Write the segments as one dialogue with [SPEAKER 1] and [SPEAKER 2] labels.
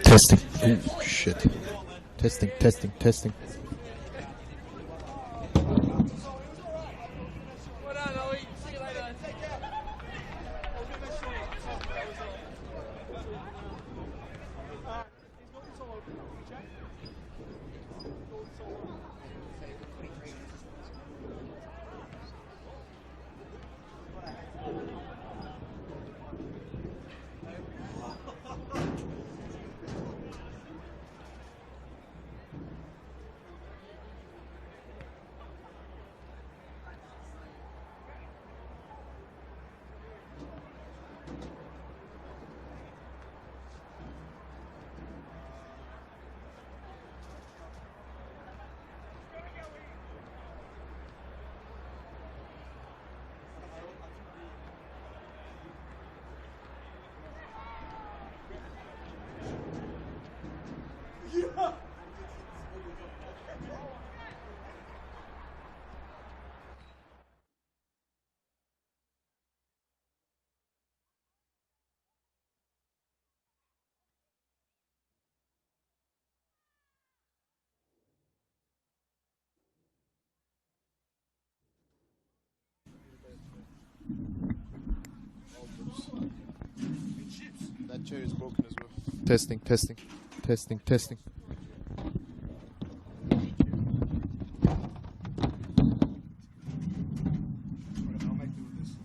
[SPEAKER 1] Testing. Oh, shit. Testing, testing, testing.
[SPEAKER 2] That chair is broken as well.
[SPEAKER 1] Testing, testing, testing, testing.
[SPEAKER 2] I'll make do with this.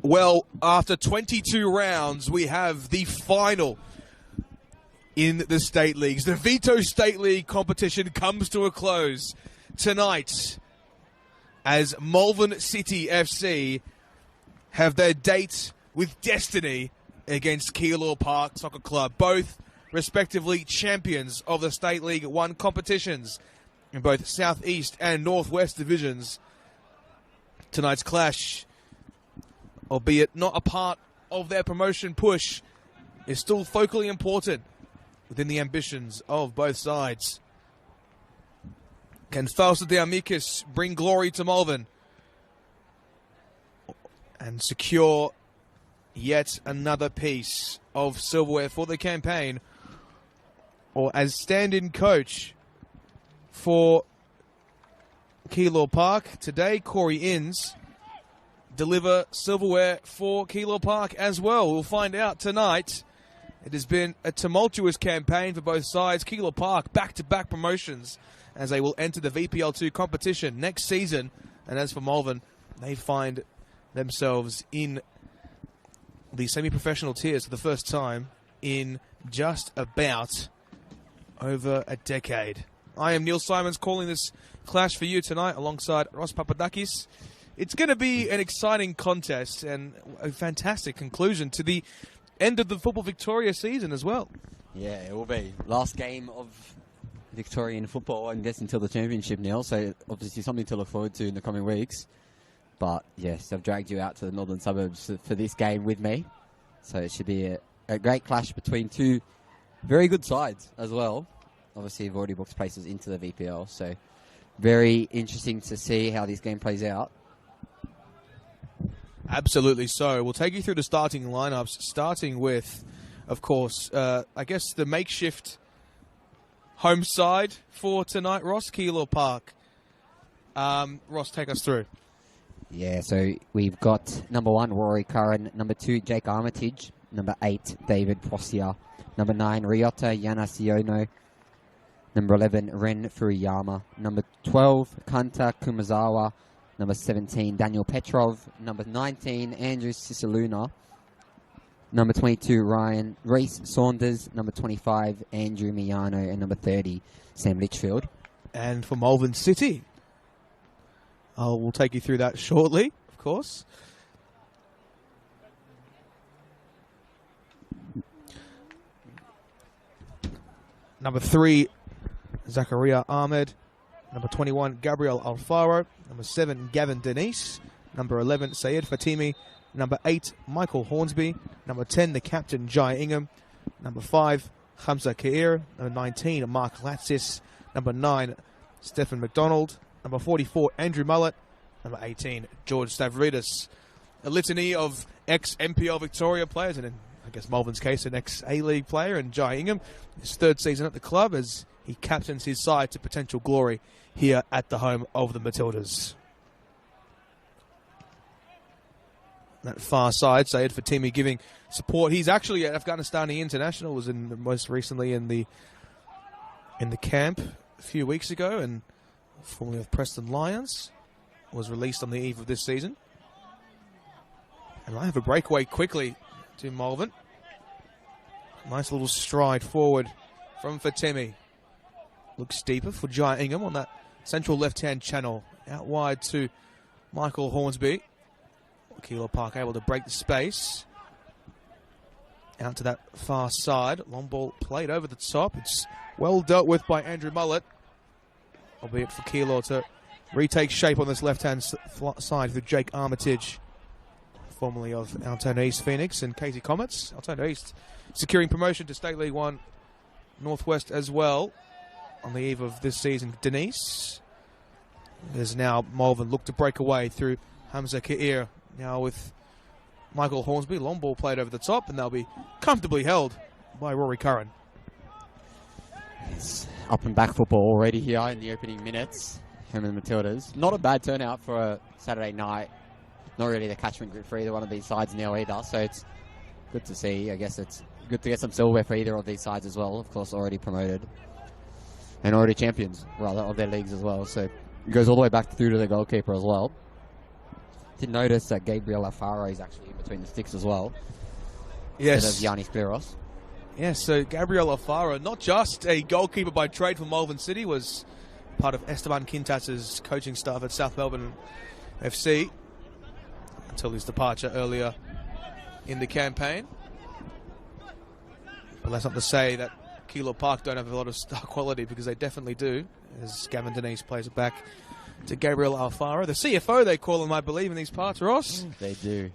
[SPEAKER 3] Well, after 22 rounds, we have the final in the state leagues. The Veto State League competition comes to a close tonight as Malvern City FC have their date with destiny against Keilor Park Soccer Club, both respectively champions of the State League 1 competitions in both South East and North West divisions. Tonight's clash, albeit not a part of their promotion push, is still focally important within the ambitions of both sides. Can Fausto de Amicus bring glory to Malvern and secure yet another piece of silverware for the campaign? Or as stand-in coach for Keilor Park today, Corey Inns, deliver silverware for Keilor Park as well? We'll find out tonight. It has been a tumultuous campaign for both sides. Keilor Park back-to-back promotions as they will enter the VPL2 competition next season. And as for Malvern, they find themselves in the semi-professional tiers for the first time in just about over a decade. I am Neil Simons calling this clash for you tonight alongside Ross Papadakis. It's going to be an exciting contest and a fantastic conclusion to the end of the Football Victoria season as well.
[SPEAKER 4] Yeah, it will be. Last game of Victorian football, I guess, until the championship, Neil. So obviously something to look forward to in the coming weeks. But yes, I've dragged you out to the northern suburbs for this game with me. So it should be a great clash between two very good sides as well. Obviously, you've already booked places into the VPL. So very interesting to see how this game plays out.
[SPEAKER 3] Absolutely so. We'll take you through the starting lineups, starting with, of course, I guess the makeshift home side for tonight, Ross, Keilor Park. Ross, take us through.
[SPEAKER 4] Yeah, so we've got number 1, Rory Curran. Number 2, Jake Armitage. Number 8, David Postia. Number 9, Ryota Yanasiono. Number 11, Ren Furuyama. Number 12, Kanta Kumazawa. Number 17, Daniel Petrov. Number 19, Andrew Cisaluna. Number 22, Reese Saunders. Number 25, Andrew Miano. And number 30, Sam Litchfield.
[SPEAKER 3] And for Malvern City, we'll take you through that shortly, of course. Number 3, Zakaria Ahmed. Number 21, Gabriel Alfaro. Number 7, Gavin Denise. Number 11, Sayed Fatimi. Number 8, Michael Hornsby. Number 10, the captain, Jai Ingham. Number 5, Hamza Kair. Number 19, Mark Latsis. Number 9, Stephen McDonald. Number 44, Andrew Mullett. Number 18, George Stavridis. A litany of ex-MPL Victoria players, and in, I guess, Malvern's case, an ex-A-League player, and Jai Ingham, his 3rd season at the club as he captains his side to potential glory here at the home of the Matildas. That far side, Sayed Fatimi giving support. He's actually an Afghanistani international, was most recently in the camp a few weeks ago, and formerly of Preston Lions, was released on the eve of this season. And I have a breakaway quickly to Malvern. Nice little stride forward from Fatimi. Looks deeper for Jai Ingham on that central left-hand channel. Out wide to Michael Hornsby. Keilor Park able to break the space. Out to that far side. Long ball played over the top. It's well dealt with by Andrew Mullett. Albeit for Keilor to retake shape on this left-hand side for Jake Armitage, formerly of Altona East Phoenix and Casey Comets. Altona East securing promotion to State League 1 Northwest as well on the eve of this season. Denise. There's now Malvern look to break away through Hamza Kair. Now with Michael Hornsby. Long ball played over the top, and they'll be comfortably held by Rory Curran.
[SPEAKER 4] It's up and back football already here in the opening minutes. Him and Matildas. Not a bad turnout for a Saturday night. Not really the catchment group for either one of these sides now either. So it's good to see. I guess it's good to get some silverware for either of these sides as well. Of course, already promoted. And already champions, rather, of their leagues as well. So it goes all the way back through to the goalkeeper as well. Did notice that Gabriel Alfaro is actually in between the sticks as well.
[SPEAKER 3] Yes.
[SPEAKER 4] Instead of Yannis Pliros.
[SPEAKER 3] Yes, so Gabriel Alfaro, not just a goalkeeper by trade for Malvern City, was part of Esteban Quintas's coaching staff at South Melbourne FC until his departure earlier in the campaign. But that's not to say that Keilor Park don't have a lot of star quality, because they definitely do, as Gavin Denise plays it back to Gabriel Alfaro. The CFO, they call him, I believe, in these parts, Ross.
[SPEAKER 4] They do.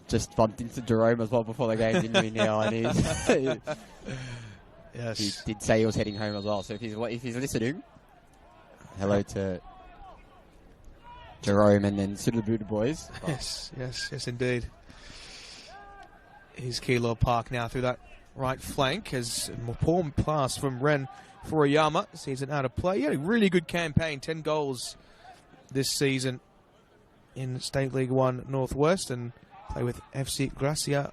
[SPEAKER 4] Just bumped into Jerome as well before the game, didn't we, Neil? And
[SPEAKER 3] Yes.
[SPEAKER 4] he did say he was heading home as well. So if he's listening, hello to Jerome and then Sudlabuda boys.
[SPEAKER 3] Yes, indeed. Here's Keilor Park now through that right flank as a poor pass from Ren Furuyama sees it out of play. He had a really good campaign, 10 goals this season in State League 1 Northwest, and play with FC Gracia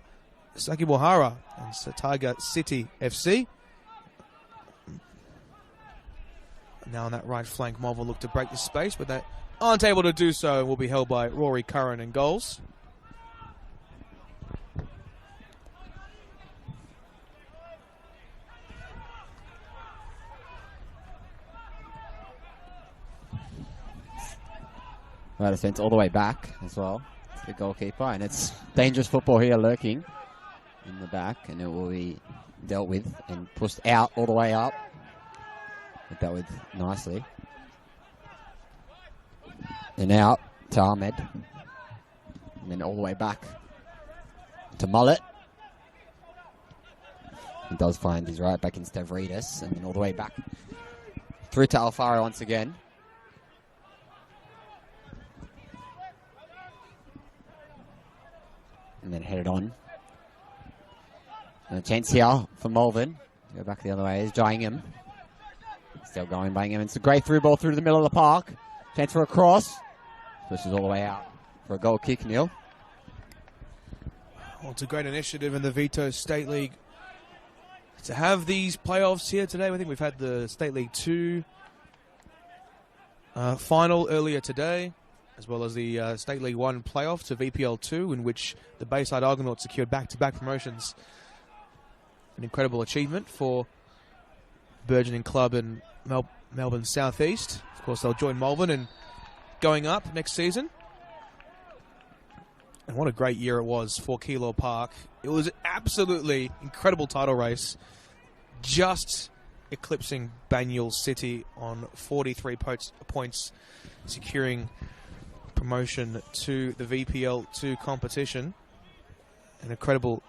[SPEAKER 3] Sakibohara and Sataga City FC. Now on that right flank, Malvern look to break the space, but they aren't able to do so and will be held by Rory Curran in goals.
[SPEAKER 4] Right, a sense all the way back as well to the goalkeeper, and it's dangerous football here lurking in the back, and it will be dealt with and pushed out all the way up. But dealt with nicely. And out to Ahmed. And then all the way back to Mullet. He does find his right back in Stavridis, and then all the way back through to Alfaro once again. And then headed on. And a chance here for Malvern. Go back the other way. Is Byingham. Still going, Byingham. It's a great through ball through the middle of the park. Chance for a cross. Pushes all the way out for a goal kick, Neil.
[SPEAKER 3] Well, it's a great initiative in the Vito State League to have these playoffs here today. I think we've had the State League 2 final earlier today, as well as the State League 1 playoff to VPL 2, in which the Bayside Argonauts secured back-to-back promotions. An incredible achievement for burgeoning club in Melbourne South East. Of course, they'll join Malvern in going up next season. And what a great year it was for Keilor Park. It was an absolutely incredible title race, just eclipsing Banyule City on 43 points, securing promotion to the VPL 2 competition. An incredible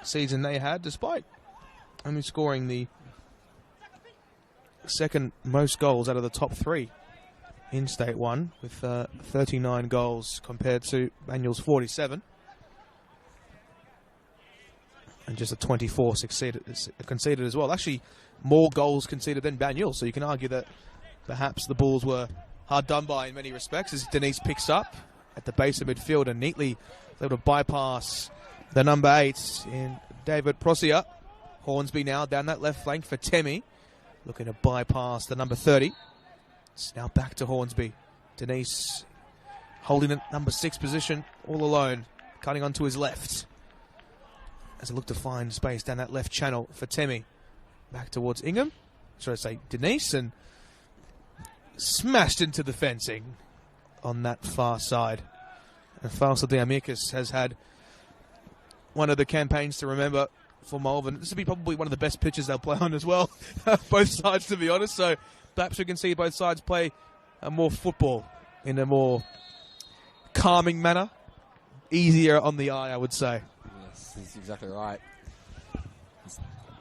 [SPEAKER 3] season they had, despite only scoring the second most goals out of the top 3 in State 1, with 39 goals compared to Banyule's 47. And just a 24 conceded as well. Actually, more goals conceded than Banyule, so you can argue that perhaps the Bulls were hard done by in many respects, as Denise picks up at the base of midfield and neatly able to bypass the number 8 in David Prosia. Hornsby now down that left flank for Temi, looking to bypass the number 30. It's now back to Hornsby. Denise holding the number 6 position all alone, cutting onto his left as I look to find space down that left channel for Temi. Back towards Ingham, should I say Denise, and smashed into the fencing on that far side. And Faisal Diamikis has had one of the campaigns to remember for Malvern. This will be probably one of the best pitches they'll play on as well, both sides, to be honest. So perhaps we can see both sides play more football in a more calming manner. Easier on the eye, I would say.
[SPEAKER 4] Yes, that's exactly right.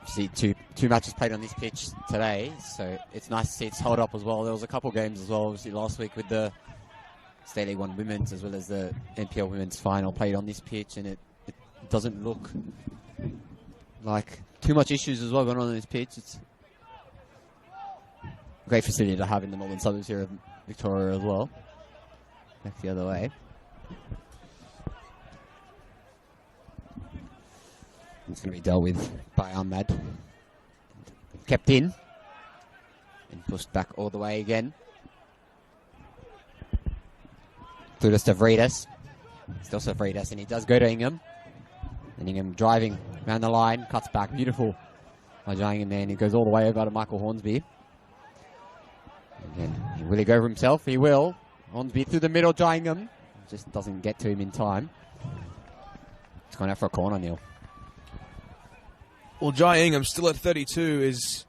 [SPEAKER 4] See two matches played on this pitch today, so it's nice to see it's held up as well. There was a couple games as well, obviously last week with the State League 1 Women's as well as the NPL Women's final played on this pitch, and it doesn't look like too much issues as well going on this pitch. It's a great facility to have in the northern suburbs here of Victoria as well. Back the other way. It's going to be dealt with by Ahmad. Kept in. And pushed back all the way again. through to Stavridis. Still Stavridis, and he does go to Ingham. And Ingham driving around the line, cuts back, beautiful by Jai Ingham there, and he goes all the way over to Michael Hornsby. And will he go for himself? He will. Hornsby through the middle, Jai Ingham. Just doesn't get to him in time. He's gone out for a corner, Neil.
[SPEAKER 3] Well, Jai Ingham, still at 32, is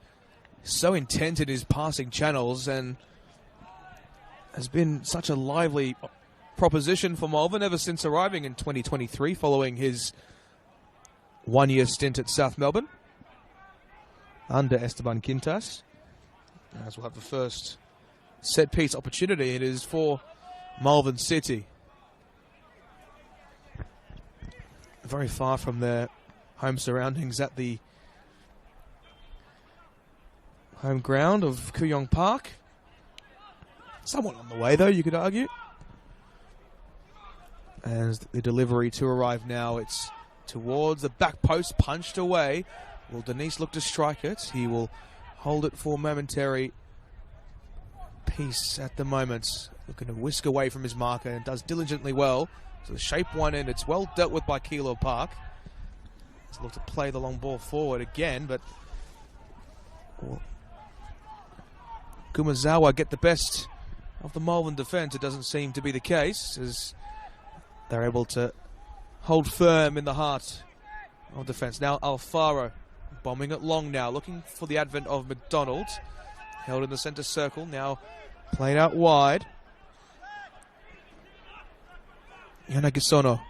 [SPEAKER 3] so intent in his passing channels and has been such a lively proposition for Malvern ever since arriving in 2023 following his one-year stint at South Melbourne under Esteban Quintas. As we'll have the first set-piece opportunity, it is for Malvern City. Very far from their home surroundings at the home ground of Kooyong Park. Somewhat on the way, though, you could argue. As the delivery to arrive now, it's towards the back post, punched away. Will Denise look to strike it? He will hold it for momentary peace at the moment. Looking to whisk away from his marker and does diligently well. So the shape one in, it's well dealt with by Keilor Park. He's looked to play the long ball forward again, but Kumazawa get the best of the Malvern defence. It doesn't seem to be the case, as they're able to hold firm in the heart of defence. Now Alfaro bombing it long now, looking for the advent of McDonald. Held in the centre circle, now played out wide. Yanagisono.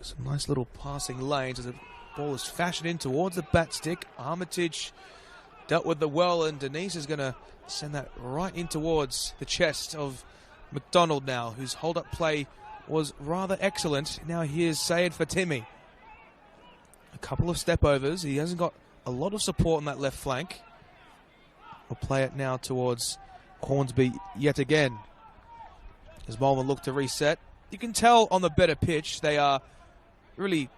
[SPEAKER 3] Some nice little passing lanes as the ball is fashioned in towards the bat stick. Armitage dealt with the well, and Denise is going to send that right in towards the chest of McDonald now, whose hold-up play was rather excellent. Now here's Sayed Fatimi. A couple of step-overs. He hasn't got a lot of support on that left flank. We'll play it now towards Hornsby yet again. As Malvern look to reset. You can tell on the better pitch they are really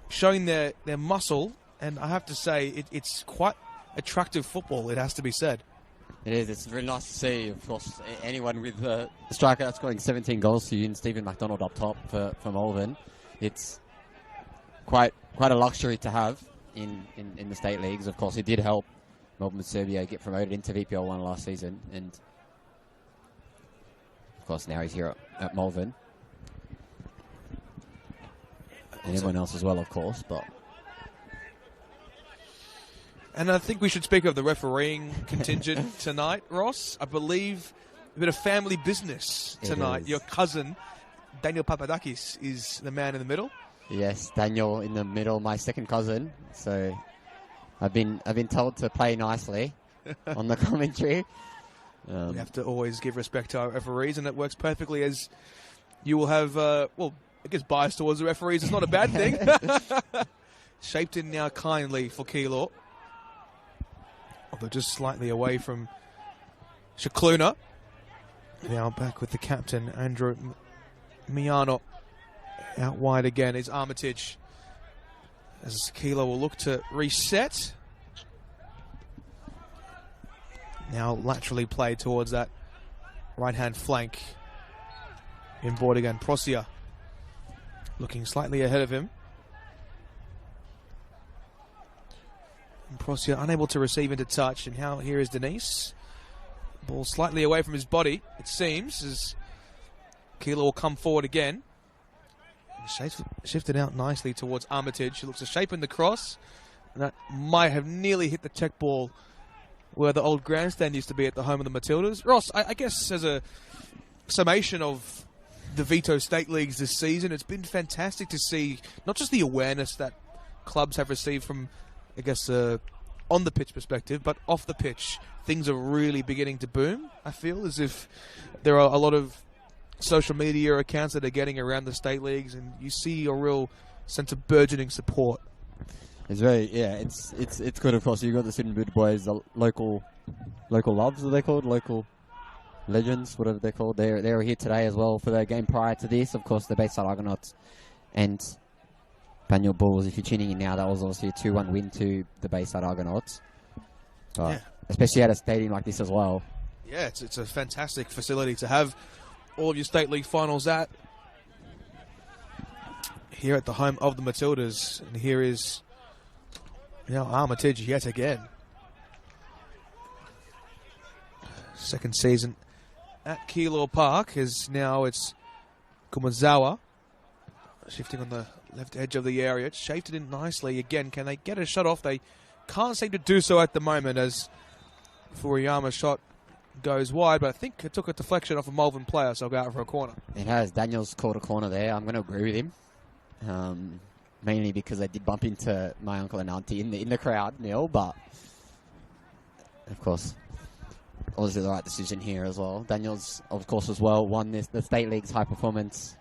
[SPEAKER 3] showing their muscle, and I have to say it's quite attractive football, it has to be said.
[SPEAKER 4] It is. It's really nice to see, of course, anyone with a striker that's scoring 17 goals for you and Stephen McDonald up top for Malvern. It's quite a luxury to have in the state leagues. Of course, it did help Melbourne Serbia get promoted into VPL 1 last season, and of course now he's here at Malvern. And everyone else as well, of course, but...
[SPEAKER 3] And I think we should speak of the refereeing contingent tonight, Ross. I believe a bit of family business tonight. Your cousin, Daniel Papadakis, is the man in the middle.
[SPEAKER 4] Yes, Daniel in the middle, my second cousin. So I've been told to play nicely on the commentary.
[SPEAKER 3] We have to always give respect to our referees, and it works perfectly, as you will have, well, I guess bias towards the referees is not a bad thing. Shaped in now kindly for Keilor. Although just slightly away from Shakluna. Now back with the captain, Andrew Miano. Out wide again is Armitage. As Keilor will look to reset. Now laterally played towards that right-hand flank. Inboard again, Prosia. Looking slightly ahead of him. And Prosia unable to receive into touch, and now here is Denise. Ball slightly away from his body, it seems, as Keilor will come forward again. Shifted out nicely towards Armitage, who looks to shape in the cross. And that might have nearly hit the check ball where the old grandstand used to be at the home of the Matildas. Ross, I guess as a summation of the Vito State Leagues this season, it's been fantastic to see not just the awareness that clubs have received from, I guess, on the pitch perspective, but off the pitch. Things are really beginning to boom, I feel, as if there are a lot of social media accounts that are getting around the state leagues, and you see a real sense of burgeoning support.
[SPEAKER 4] It's very, it's good, of course. You've got the Sydney Boot Boys, the local loves, are they called? Local legends, whatever they're called. They were here today as well for their game prior to this. Of course, the Bayside Argonauts and Banyule Bulls. If you're tuning in now, that was obviously a 2-1 win to the Bayside Argonauts. But especially at a stadium like this as well,
[SPEAKER 3] Yeah, it's a fantastic facility to have all of your state league finals at. Here at the home of the Matildas, and here is Armitage yet again. Second season at Keilor Park is now it's Kumazawa shifting on the left edge of the area. It's shaped it in nicely again. Can they get a shot off? They can't seem to do so at the moment as Furuyama's shot goes wide, but I think it took a deflection off a Malvern player, so I'll go out for a corner.
[SPEAKER 4] It has. Daniel's called a corner there. I'm going to agree with him. Mainly because I did bump into my uncle and auntie in the crowd, Neil, but of course, obviously the right decision here as well. Daniel's, of course, as well won the State League's High Performance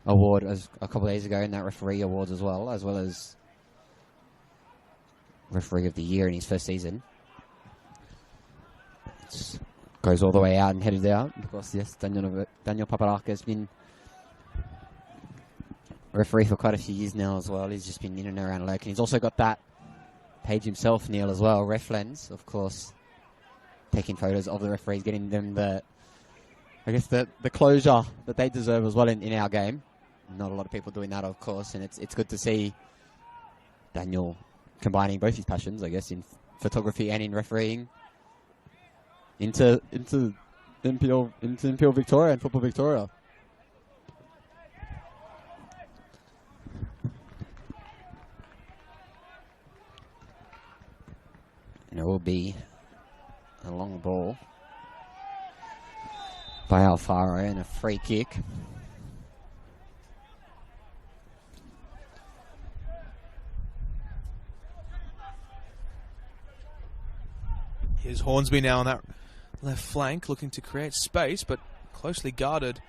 [SPEAKER 4] Award a couple of days ago in that referee awards as well as Referee of the Year in his first season. Goes all the way out and headed out. Of course, yes, Daniel Paparaka has been referee for quite a few years now as well. He's just been in and around Logan. He's also got that page himself, Neil, as well. Ref Lens, of course, taking photos of the referees, getting them the closure that they deserve as well in our game. Not a lot of people doing that, of course, and it's good to see Daniel combining both his passions, I guess, in photography and in refereeing into NPL Victoria and Football Victoria. And it will be a long ball by Alfaro and a free kick.
[SPEAKER 3] Here's Hornsby now on that left flank, looking to create space, but closely guarded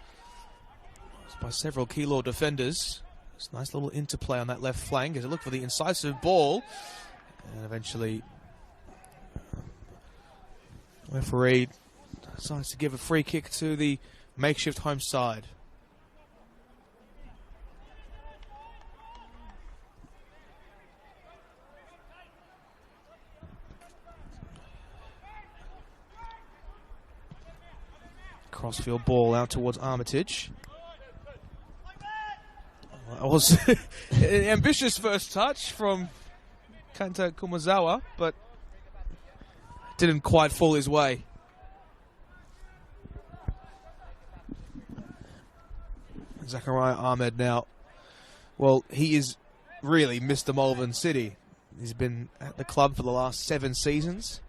[SPEAKER 3] by several Keilor defenders. It's a nice little interplay on that left flank as they look for the incisive ball. And eventually, referee decides to give a free kick to the makeshift home side. Crossfield ball out towards Armitage. That was an ambitious first touch from Kanta Kumazawa, but didn't quite fall his way. Zachariah Ahmed now, well, he is really Mr. Malvern City. He's been at the club for the last 7 seasons.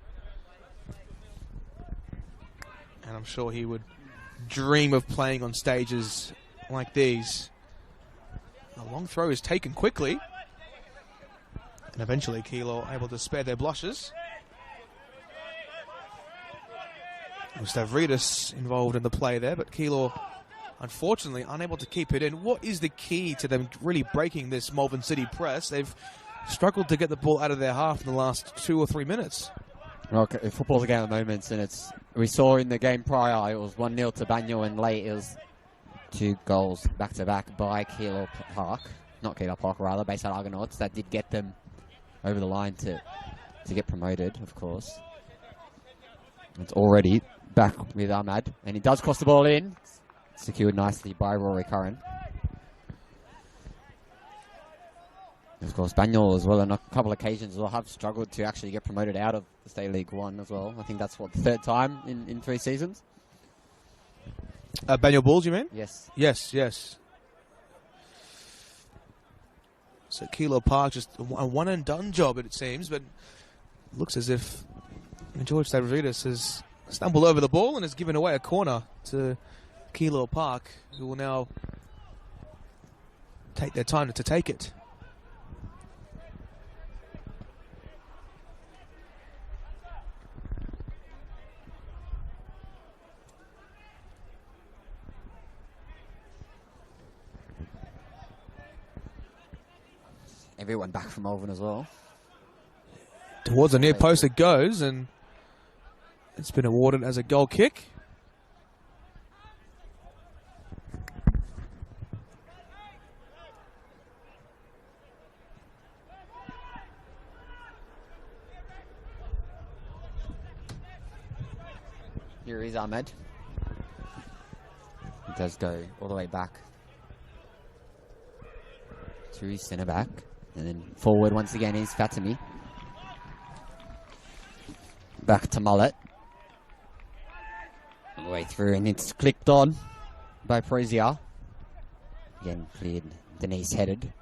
[SPEAKER 3] And I'm sure he would dream of playing on stages like these. A long throw is taken quickly. And eventually Keilor able to spare their blushes. Stavridis involved in the play there, but Keilor unfortunately unable to keep it in. What is the key to them really breaking this Malvern City press? They've struggled to get the ball out of their half in the last 2 or 3 minutes.
[SPEAKER 4] Okay, football's a game of moments, and we saw in the game prior it was 1-0 to Banyul, and late it was 2 goals back to back by Keilor Park, not Keilor Park rather, Bayside Argonauts. That did get them over the line to get promoted, of course. It's already back with Ahmad, and he does cross the ball in, secured nicely by Rory Curran. Of course, Banyul as well on a couple of occasions will have struggled to actually get promoted out of the State League 1 as well. I think that's, what, the 3rd time in 3 seasons?
[SPEAKER 3] Banyul Bulls, you mean?
[SPEAKER 4] Yes.
[SPEAKER 3] Yes. So Keilor Park, just a one-and-done job, it seems, but looks as if George Stavridis has stumbled over the ball and has given away a corner to Keilor Park, who will now take their time to take it.
[SPEAKER 4] Everyone back from Malvern as well.
[SPEAKER 3] Towards the near post it goes, and it's been awarded as a goal kick.
[SPEAKER 4] Here is Ahmed. He does go all the way back to his centre back. And then forward once again is Fatimi. Back to Mullet. All the way through, and it's clicked on by Prezia. Again, cleared. Denise headed.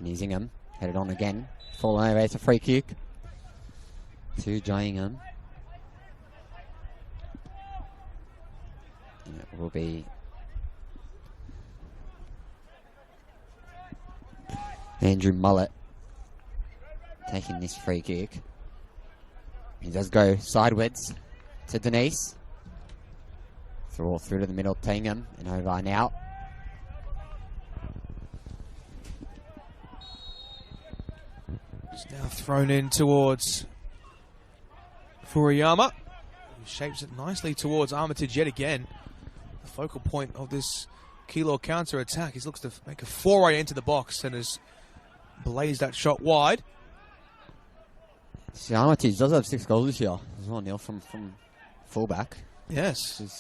[SPEAKER 4] Ingham headed on again. Falling over, it's a free kick to Ingham. And it will be Andrew Mullet taking this free kick. He does go sideways to Denise. Through to the middle, Tingham, and over and out.
[SPEAKER 3] It's now thrown in towards Furuyama. He shapes it nicely towards Armitage yet again. The focal point of this Keilor counter attack. He looks to make a foray into the box and has blazed that shot wide.
[SPEAKER 4] See, Armitage does have 6 goals this year as well, Neil, from fullback.
[SPEAKER 3] Yes.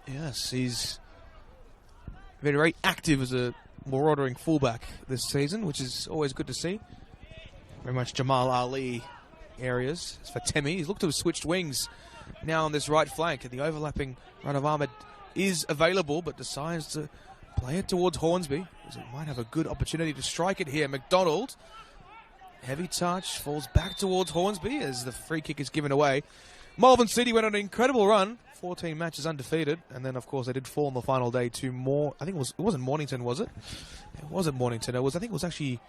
[SPEAKER 3] Yes, he's been very active as a maraudering fullback this season, which is always good to see. Very much Jamal Ali areas. As for Temi, he's looked to have switched wings now on this right flank, and the overlapping run of Ahmed is available, but decides to play it towards Hornsby, as it might have a good opportunity to strike it here. McDonald, heavy touch, falls back towards Hornsby as the free kick is given away. Malvern City went on an incredible run, 14 matches undefeated, and then of course they did fall on the final day to more. I think it wasn't Mornington, was it? It wasn't Mornington. I think it was actually.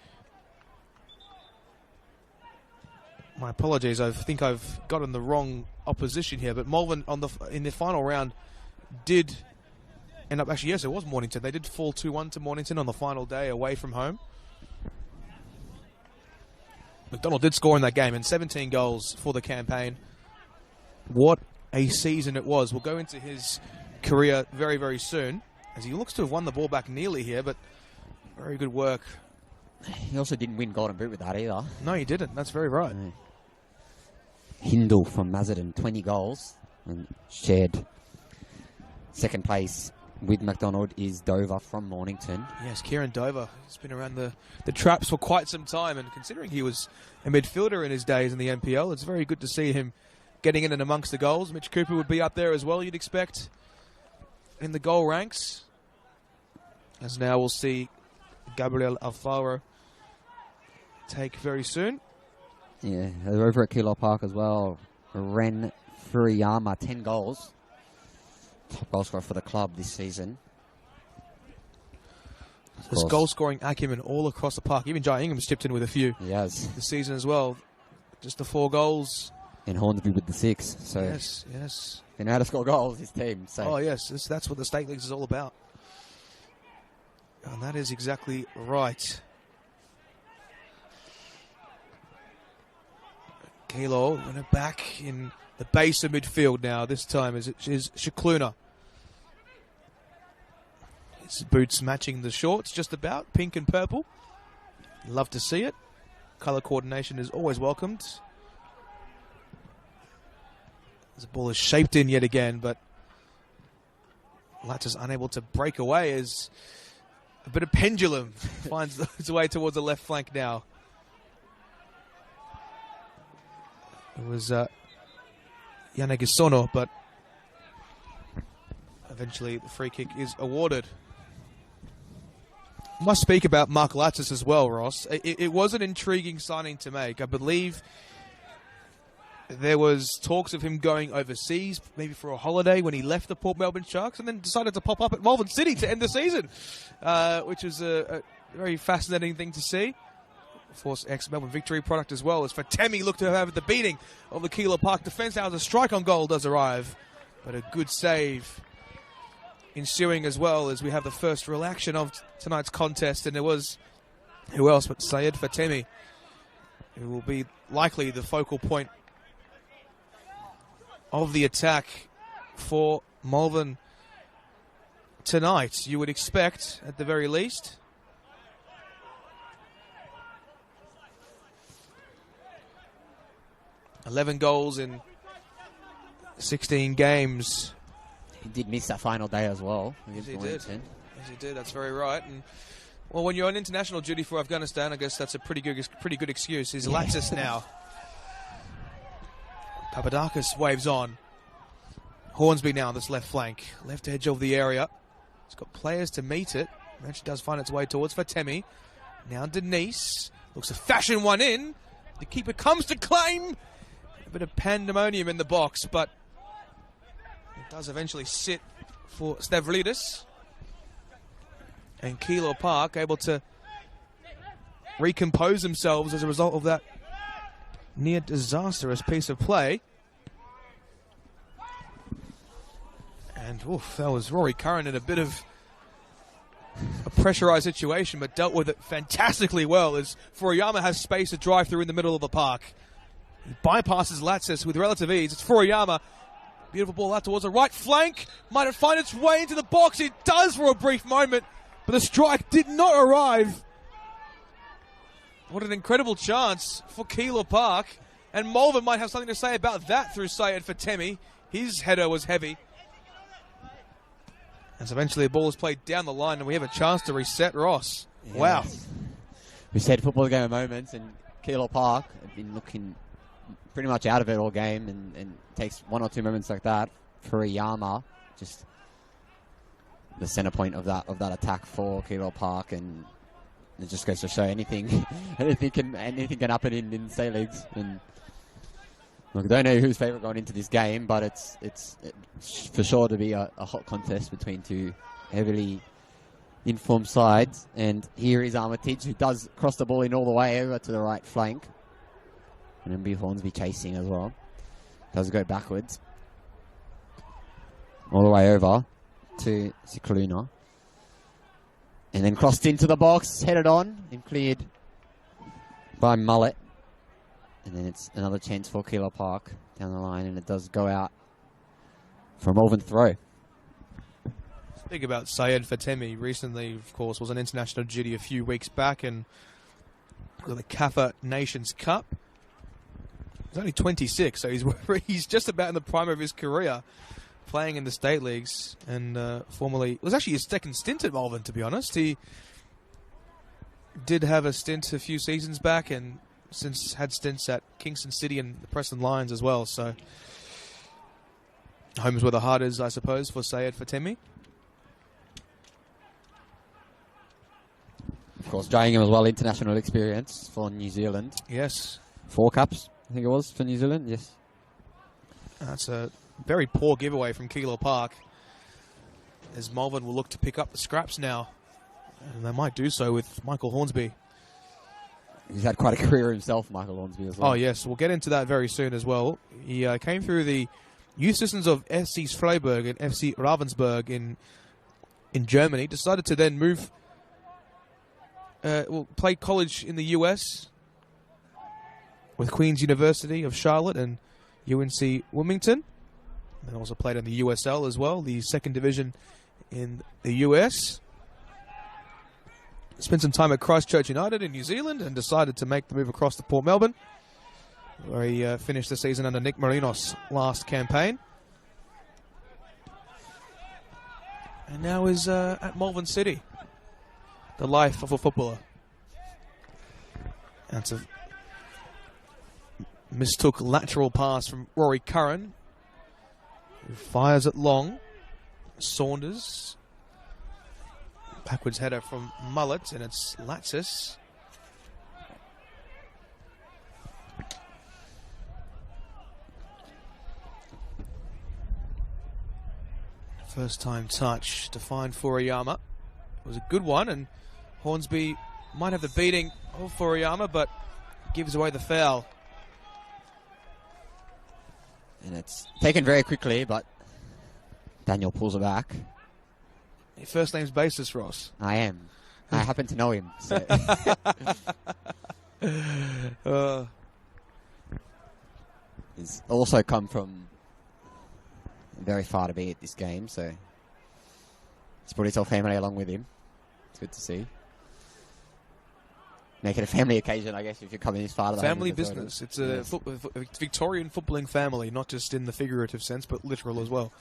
[SPEAKER 3] My apologies. I think I've gotten the wrong opposition here, but Malvern in the final round did end up. Actually, yes, it was Mornington. They did fall 2-1 to Mornington on the final day away from home. McDonald did score in that game, and 17 goals for the campaign. What a season it was. We'll go into his career very, very soon, as he looks to have won the ball back nearly here, but very good work.
[SPEAKER 4] He also didn't win Golden Boot with that either.
[SPEAKER 3] No, he didn't. That's very right.
[SPEAKER 4] No. Hindle from Mazarton, 20 goals, and shared second place with McDonald is Dover from Mornington.
[SPEAKER 3] Yes, Kieran Dover. He's been around the traps for quite some time, and considering he was a midfielder in his days in the NPL, it's very good to see him getting in and amongst the goals. Mitch Cooper would be up there as well, you'd expect, in the goal ranks. As now we'll see Gabriel Alfaro take very soon.
[SPEAKER 4] Yeah, they're over at Keilor Park as well. Ren Furuyama, 10 goals. Top goal scorer for the club this season.
[SPEAKER 3] There's goal-scoring acumen all across the park. Even Jai Ingham's chipped in with a few
[SPEAKER 4] He has.
[SPEAKER 3] this season as well. Just the 4 goals.
[SPEAKER 4] And Hornsby with the 6. So
[SPEAKER 3] Yes.
[SPEAKER 4] they know how to score goals, his team. So.
[SPEAKER 3] Oh, yes. That's what the State Leagues is all about. And that is exactly right. Keilor went back in the base of midfield now. This time is Shikluna. His boots matching the shorts just about, pink and purple. Love to see it. Colour coordination is always welcomed. The ball is shaped in yet again, but Lattis unable to break away as a bit of pendulum finds its way towards the left flank now. It was Yanagisono, but eventually the free kick is awarded. Must speak about Mark Lattis as well, Ross. It was an intriguing signing to make. I believe there was talks of him going overseas, maybe for a holiday when he left the Port Melbourne Sharks, and then decided to pop up at Malvern City to end the season, which was a very fascinating thing to see. Of course, ex-Melbourne Victory product as well, as Fatemi looked to have the beating of the Keilor Park defence. Now the strike on goal does arrive, but a good save ensuing as well, as we have the first real action of tonight's contest, and it was who else but Syed Fatemi, who will be likely the focal point of the attack for Malvern tonight, you would expect, at the very least. ...11 goals in 16 games.
[SPEAKER 4] He did miss that final day as well.
[SPEAKER 3] Yes, he did. That's very right. And well, when you're on international duty for Afghanistan, I guess that's a pretty good excuse. He's Latsis now. Papadakis waves on. Hornsby now on this left flank, left edge of the area. He's got players to meet it. Eventually does find its way towards Fatemi. Now Denise looks to fashion one in. The keeper comes to claim. A bit of pandemonium in the box, but it does eventually sit for Stavridis. And Keilor Park able to recompose themselves as a result of that near disastrous piece of play. And oof, that was Rory Curran in a bit of a pressurised situation, but dealt with it fantastically well as Furuyama has space to drive through in the middle of the park. He bypasses Latsis with relative ease. It's Furuyama. Beautiful ball out towards the right flank. Might it find its way into the box? It does for a brief moment, but the strike did not arrive. What an incredible chance for Keilor Park. And Malvern might have something to say about that through Syed Fatemi. His header was heavy. As eventually the ball is played down the line and we have a chance to reset Ross. Yes. Wow.
[SPEAKER 4] We said football game of moments, and Keilor Park have been looking pretty much out of it all game, and takes one or two moments like that for Yama, just the center point of that attack for Keilor Park, and it just goes to show anything can happen in state leagues. And look, I don't know who's favourite going into this game, but it's for sure to be a hot contest between two heavily informed sides. And here is Armitage, who does cross the ball in all the way over to the right flank. And then Hornsby chasing as well. Does go backwards. All the way over to Sikaluna. And then crossed into the box, headed on, and cleared by Mullet. And then it's another chance for Keilor Park down the line, and it does go out for a Malvern throw.
[SPEAKER 3] Speak about Syed Fatemi. Recently, of course, was on international duty a few weeks back, and got the Kafa Nations Cup. He's only 26, so he's just about in the prime of his career, playing in the state leagues, and formerly it was actually his second stint at Malvern, to be honest. He did have a stint a few seasons back, and since had stints at Kingston City and the Preston Lions as well. So home is where the heart is, I suppose, for Syed Fatemi.
[SPEAKER 4] Of course, Gillingham as well, international experience for New Zealand.
[SPEAKER 3] Yes.
[SPEAKER 4] 4 caps, I think it was, for New Zealand, yes.
[SPEAKER 3] That's a very poor giveaway from Keilor Park, as Malvern will look to pick up the scraps now. And they might do so with Michael Hornsby.
[SPEAKER 4] He's had quite a career himself, Michael Hornsby, as well.
[SPEAKER 3] Oh, yes. We'll get into that very soon as well. He came through the youth systems of FC Freiburg and FC Ravensburg in Germany. Decided to then move, play college in the US with Queen's University of Charlotte and UNC Wilmington. And also played in the USL as well, the second division in the US. Spent some time at Christchurch United in New Zealand and decided to make the move across to Port Melbourne, where he finished the season under Nick Marinos' last campaign. And now is at Malvern City. The life of a footballer. That's a mistook lateral pass from Rory Curran, who fires it long. Saunders. Backwards header from Mullet, and it's Latsis. First time touch to find Furuyama. It was a good one, and Hornsby might have the beating of Furuyama, but gives away the foul.
[SPEAKER 4] And it's taken very quickly, but Daniel pulls it back.
[SPEAKER 3] Your first name's basis, Ross.
[SPEAKER 4] I am. I happen to know him. So. He's also come from very far to be at this game, so he's brought his whole family along with him. It's good to see. make it a family occasion, I guess, if you're coming this far to the
[SPEAKER 3] Family
[SPEAKER 4] home of the
[SPEAKER 3] business. It's a
[SPEAKER 4] Yes.
[SPEAKER 3] Victorian footballing family, not just in the figurative sense, but literal as well.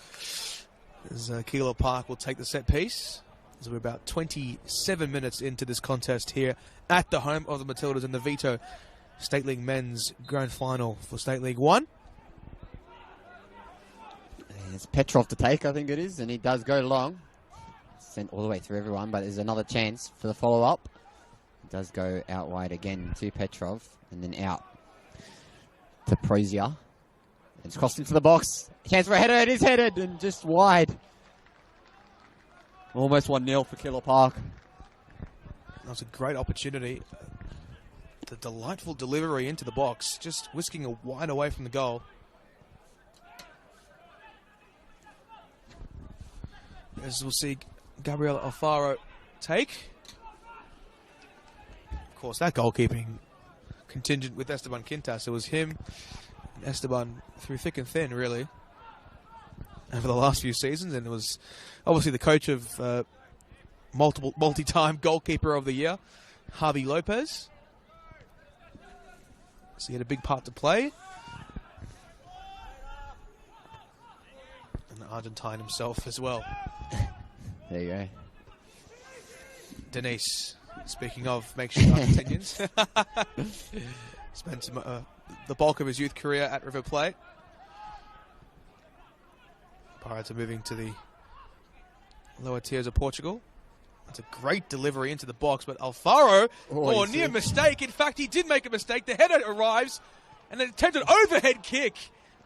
[SPEAKER 3] As Keilor Park will take the set piece. As we're about 27 minutes into this contest here at the home of the Matildas in the Vito State League Men's Grand Final for State League 1.
[SPEAKER 4] It's Petrov to take, I think it is, and he does go long. Sent all the way through everyone, but there's another chance for the follow-up. It does go out wide again to Petrov, and then out to Prozia. It's crossed into the box. Chance for a header, it is headed, and just wide. Almost 1-0 for Keilor Park.
[SPEAKER 3] That was a great opportunity. The delightful delivery into the box, just whisking it wide away from the goal. As we'll see Gabriel Alfaro take. Of course, that goalkeeping contingent with Esteban Quintas. It was him and Esteban through thick and thin, really, over the last few seasons. And it was obviously the coach of multi-time goalkeeper of the year, Javi Lopez. So he had a big part to play. And the Argentine himself as well.
[SPEAKER 4] There you go.
[SPEAKER 3] Denise, speaking of makeshift Argentinians, spent the bulk of his youth career at River Plate prior to moving to the lower tiers of Portugal. That's a great delivery into the box, but Alfaro, near mistake. In fact, he did make a mistake. The header arrives, and an attempted overhead kick.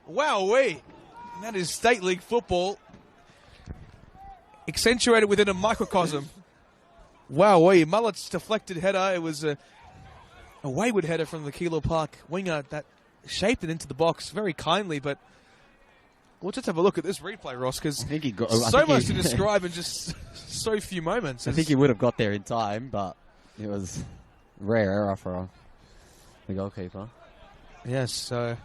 [SPEAKER 3] Wowee. And that is State League football, accentuated within a microcosm. Wowee. Mullet's deflected header. It was a wayward header from the Keilor Park winger that shaped it into the box very kindly, but we'll just have a look at this replay, Ross, because so much to describe in just so few moments.
[SPEAKER 4] I think he would have got there in time, but it was rare error for the goalkeeper.
[SPEAKER 3] Yes, so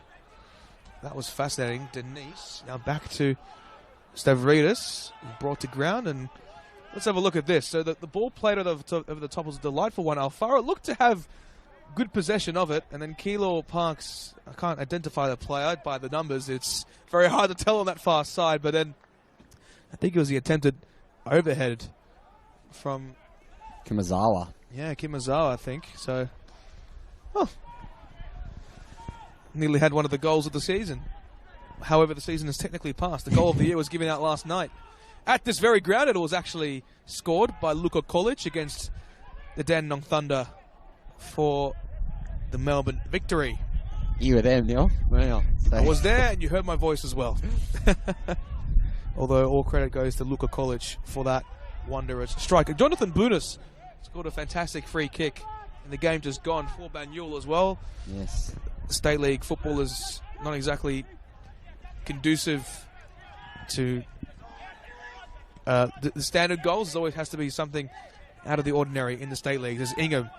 [SPEAKER 3] that was fascinating. Denise, now back to Stavridis, brought to ground, and let's have a look at this. So the ball played over the top was a delightful one. Alfaro looked to have good possession of it, and then Keilor Park's, I can't identify the player by the numbers. It's very hard to tell on that far side, but then I think it was the attempted overhead from
[SPEAKER 4] Kimazawa.
[SPEAKER 3] Yeah, Kimazawa, I think. So, nearly had one of the goals of the season. However, the season is technically passed. The goal of the year was given out last night. At this very ground, it was actually scored by Luka Kolic against the Dandenong Thunder for the Melbourne victory.
[SPEAKER 4] You were there, Neil. Well,
[SPEAKER 3] I was there, and you heard my voice as well. Although all credit goes to Luka Kolic for that wondrous strike. Jonathan Bunis scored a fantastic free kick, and the game just gone for Banyul as well.
[SPEAKER 4] Yes.
[SPEAKER 3] State League football is not exactly conducive to the standard goals. There always has to be something out of the ordinary in the State Leagues. As Ingham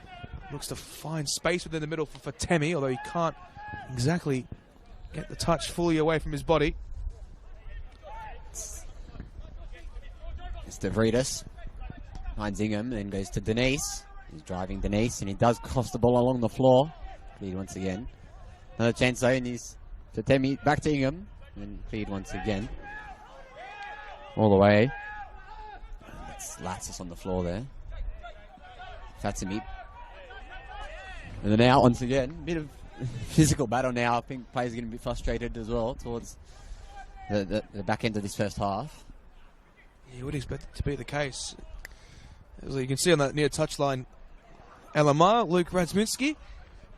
[SPEAKER 3] looks to find space within the middle for Temi, although he can't exactly get the touch fully away from his body.
[SPEAKER 4] Stavridis finds Ingham, then goes to Denise. He's driving Denise, and he does cross the ball along the floor. Cleared once again. Another chance though, and he's to Temi, back to Ingham, and cleared once again. All the way. And it's Latsis on the floor there. Fatsimi. And then out once again. Bit of physical battle now. I think players are getting a bit frustrated as well towards the back end of this first half.
[SPEAKER 3] You would expect it to be the case. As you can see on that near touchline, LMR, Luke Radsminski,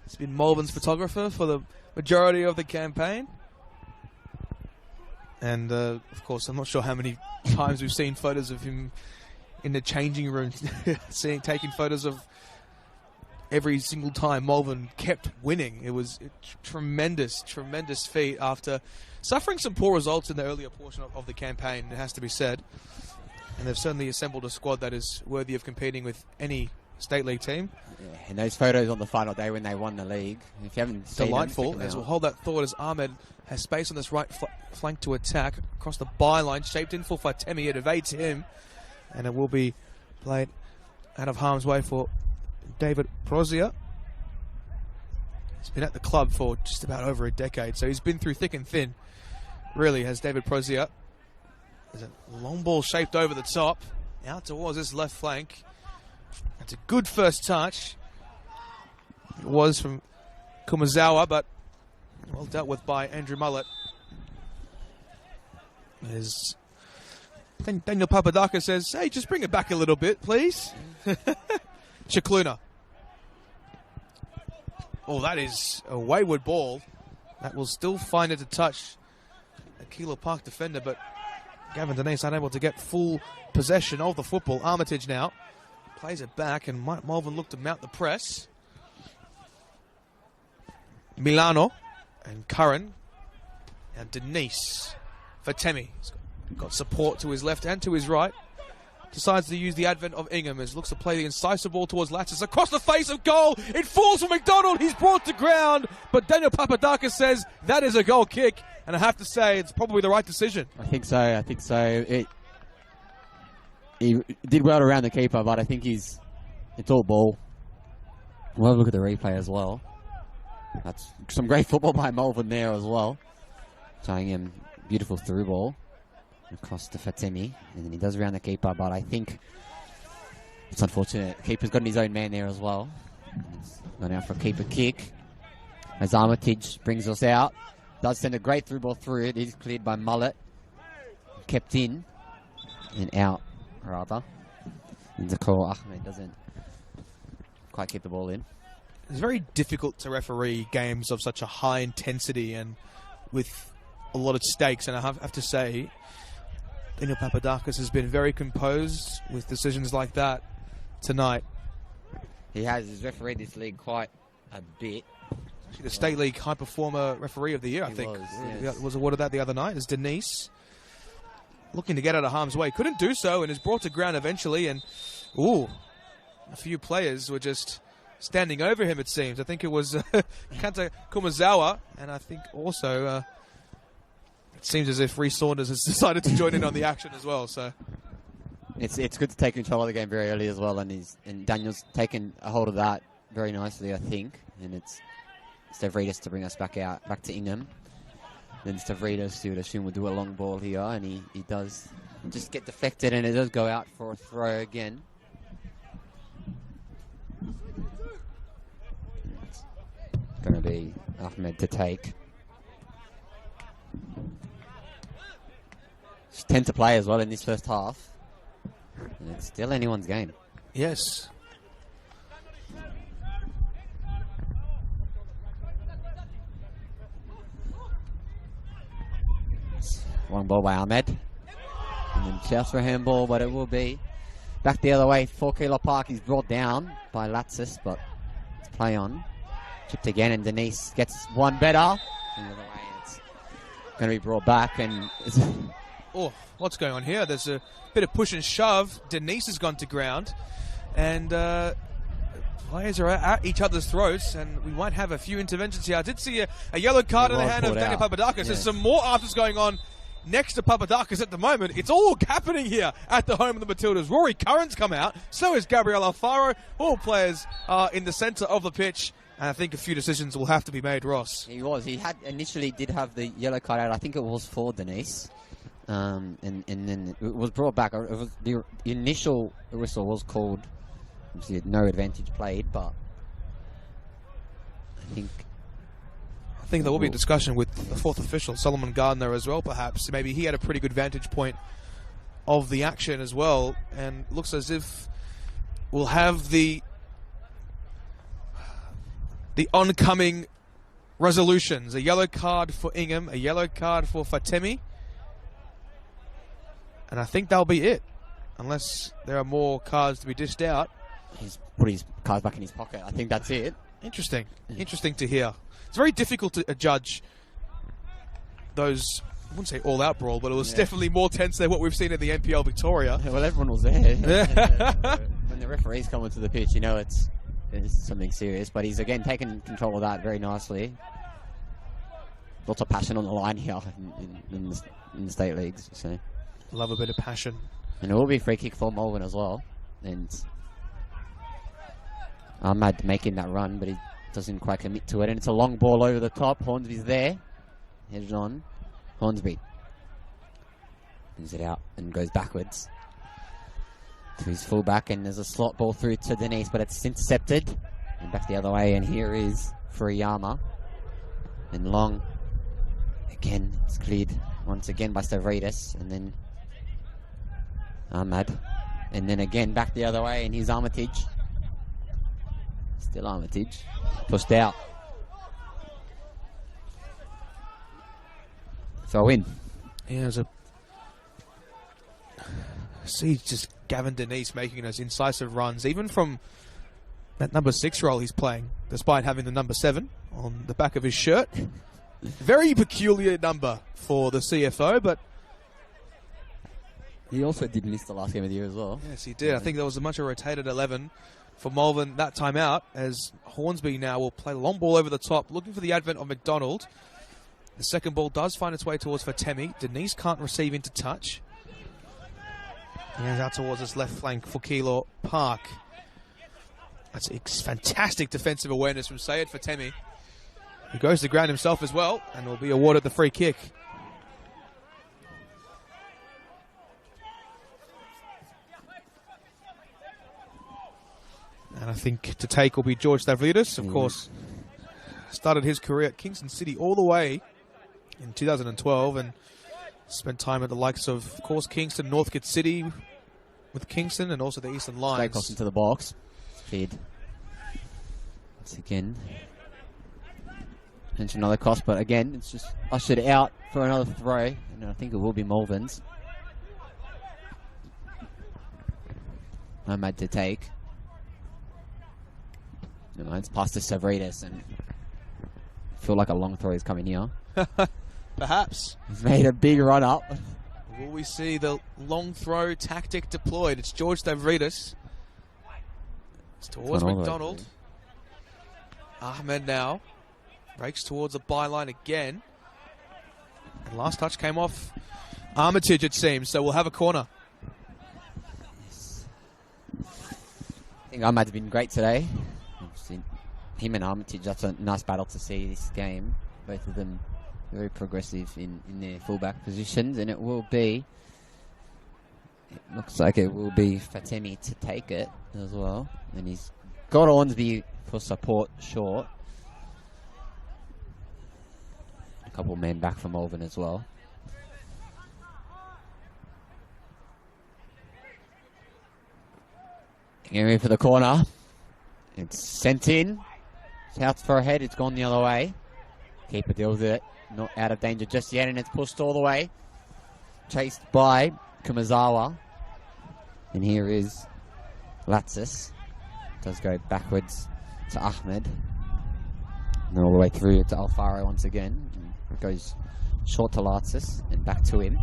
[SPEAKER 3] has been Malvern's photographer for the majority of the campaign. And, of course, I'm not sure how many times we've seen photos of him in the changing room, taking photos of every single time Malvern kept winning. It was a tremendous, tremendous feat after suffering some poor results in the earlier portion of the campaign, it has to be said. And they've certainly assembled a squad that is worthy of competing with any State League team.
[SPEAKER 4] Yeah, and those photos on the final day when they won the league, if you haven't seen
[SPEAKER 3] delightful,
[SPEAKER 4] them,
[SPEAKER 3] as we'll hold that thought as Ahmed has space on this right flank to attack across the byline, shaped in for Fatemi. It evades him, and it will be played out of harm's way for David Prozia. He's been at the club for just about over a decade, so he's been through thick and thin. Really has David Prosier. There's a long ball shaped over the top, out towards this left flank. That's a good first touch. It was from Kumazawa, but well dealt with by Andrew Mullett. There's Daniel Papadakis says, hey, just bring it back a little bit, please. Chicluna. Oh, that is a wayward ball. That will still find it to touch a Keilor Park defender, but Gavin Denise unable to get full possession of the football. Armitage now plays it back, and might Malvern look to mount the press. Milano and Curran and Denise for Temi. He's got support to his left and to his right. Decides to use the advent of Ingham as looks to play the incisive ball towards Latsis. Across the face of goal. It falls for McDonald. He's brought to ground. But Daniel Papadakis says that is a goal kick. And I have to say it's probably the right decision.
[SPEAKER 4] I think so. He did well around the keeper, but I think it's all ball. We'll have a look at the replay as well. That's some great football by Malvern there as well. Showing him beautiful through ball across to Fatemi, and then he does around the keeper, but I think it's unfortunate. The keeper's got his own man there as well. He's gone out for a keeper kick. As Armitage brings us out, does send a great through ball through. It is cleared by Mullett, kept in and out rather. And Zakor Ahmed doesn't quite keep the ball in.
[SPEAKER 3] It's very difficult to referee games of such a high intensity and with a lot of stakes, and I have to say Daniel Papadakis has been very composed with decisions like that tonight.
[SPEAKER 4] He has. He's refereed this league quite a bit.
[SPEAKER 3] Actually, the State League High Performer Referee of the Year, I think. Was awarded that the other night. As Denise looking to get out of harm's way. Couldn't do so and is brought to ground eventually. And, a few players were just standing over him, it seems. I think it was Kanta Kumazawa, and I think also it seems as if Reece Saunders has decided to join in on the action as well. So
[SPEAKER 4] it's good to take control of the game very early as well, and Daniel's taken a hold of that very nicely, I think. And it's Stavridis to bring us back to Ingham. Then Stavridis, you would assume, will do a long ball here, and he does just get deflected, and it does go out for a throw again. It's going to be Ahmed to take. It's 10 to play as well in this first half. And it's still anyone's game.
[SPEAKER 3] yes.
[SPEAKER 4] Long ball by Ahmed. And then shouts for a handball, but it will be back the other way for Keilor Park. He's brought down by Latsis, but it's play on. Chipped again, and Denise gets one better. And the other way, it's going to be brought back, and it's
[SPEAKER 3] What's going on here? There's a bit of push and shove. Denise has gone to ground, and players are at each other's throats, and we might have a few interventions here. I did see a yellow card in the hand of Daniel Papadakis.
[SPEAKER 4] Yes.
[SPEAKER 3] There's some more arms going on next to Papadakis at the moment. It's all happening here at the home of the Matildas. Rory Curran's come out. So is Gabriel Alfaro. All players are in the centre of the pitch. And I think a few decisions will have to be made, Ross.
[SPEAKER 4] He initially did have the yellow card out. I think it was for Denise. And then it was brought back. It was the initial whistle was called. Obviously, no advantage played, but I think
[SPEAKER 3] there will be a discussion with the fourth official, Solomon Gardner, as well, perhaps. Maybe he had a pretty good vantage point of the action as well. And it looks as if we'll have the oncoming resolutions. A yellow card for Ingham, a yellow card for Fatemi. And I think that'll be it. Unless there are more cards to be dished out.
[SPEAKER 4] He's put his cards back in his pocket. I think that's it.
[SPEAKER 3] Interesting. Interesting to hear. It's very difficult to judge those, I wouldn't say all-out brawl, but it was definitely more tense than what we've seen in the NPL Victoria.
[SPEAKER 4] Well, everyone was there. When the referees come onto the pitch, you know it's something serious. But he's, again, taken control of that very nicely. Lots of passion on the line here in the state leagues. So.
[SPEAKER 3] Love a bit of passion.
[SPEAKER 4] And it will be a free kick for Malvern as well. And Ahmad making that run, but he doesn't quite commit to it, and it's a long ball over the top. Hornsby's there. Headed on. Hornsby brings it out and goes backwards to his fullback, and there's a slot ball through to Denise, but it's intercepted. And back the other way, and here is Furuyama. And long. Again, it's cleared once again by Stavridis, and then Ahmad. And then again, back the other way, and here's Armitage. Still Armitage. Pushed out. Throw in.
[SPEAKER 3] Yeah, there's a... See just Gavin Denise making those incisive runs, even from that number 6 role he's playing, despite having the number 7 on the back of his shirt. Very peculiar number for the CFO, but...
[SPEAKER 4] He also did miss the last game of the year as well.
[SPEAKER 3] Yes, he did. I think there was a much rotated 11 for Malvern that time out, as Hornsby now will play long ball over the top, looking for the advent of McDonald. The second ball does find its way towards Fatemi. Denise can't receive into touch. He hands out towards his left flank for Keilor Park. That's fantastic defensive awareness from Sayed Fatemi, who goes to the ground himself as well and will be awarded the free kick. And I think to take will be George Stavridis, of course. Started his career at Kingston City all the way in 2012 and spent time at the likes of course, Kingston, Northcote City with Kingston and also the Eastern Lions.
[SPEAKER 4] Straight cross into the box. Feed. Once again. Hence another cross, but again, it's just ushered out for another throw. And I think it will be Malvern's. Ahmad to take. No, it's past to Stavridis, and I feel like a long throw is coming here.
[SPEAKER 3] Perhaps.
[SPEAKER 4] He's made a big run up.
[SPEAKER 3] Will we see the long throw tactic deployed? It's George Stavridis. It's towards McDonald. Ahmed now breaks towards the byline again. And last touch came off Armitage, it seems, so we'll have a corner.
[SPEAKER 4] Yes. I think Ahmad's been great today. I've seen him and Armitage, that's a nice battle to see this game. Both of them very progressive in their fullback positions, and it looks like it will be Fatemi to take it as well. And he's got Hornsby for support short. A couple men back from Malvern as well. Getting for the corner. It's sent in. It's out for a head. It's gone the other way. Keeper deals with it. Not out of danger just yet, and it's pushed all the way. Chased by Kumazawa. And here is Latsis. Does go backwards to Ahmed. And all the way through to Alfaro once again. And goes short to Latsis and back to him.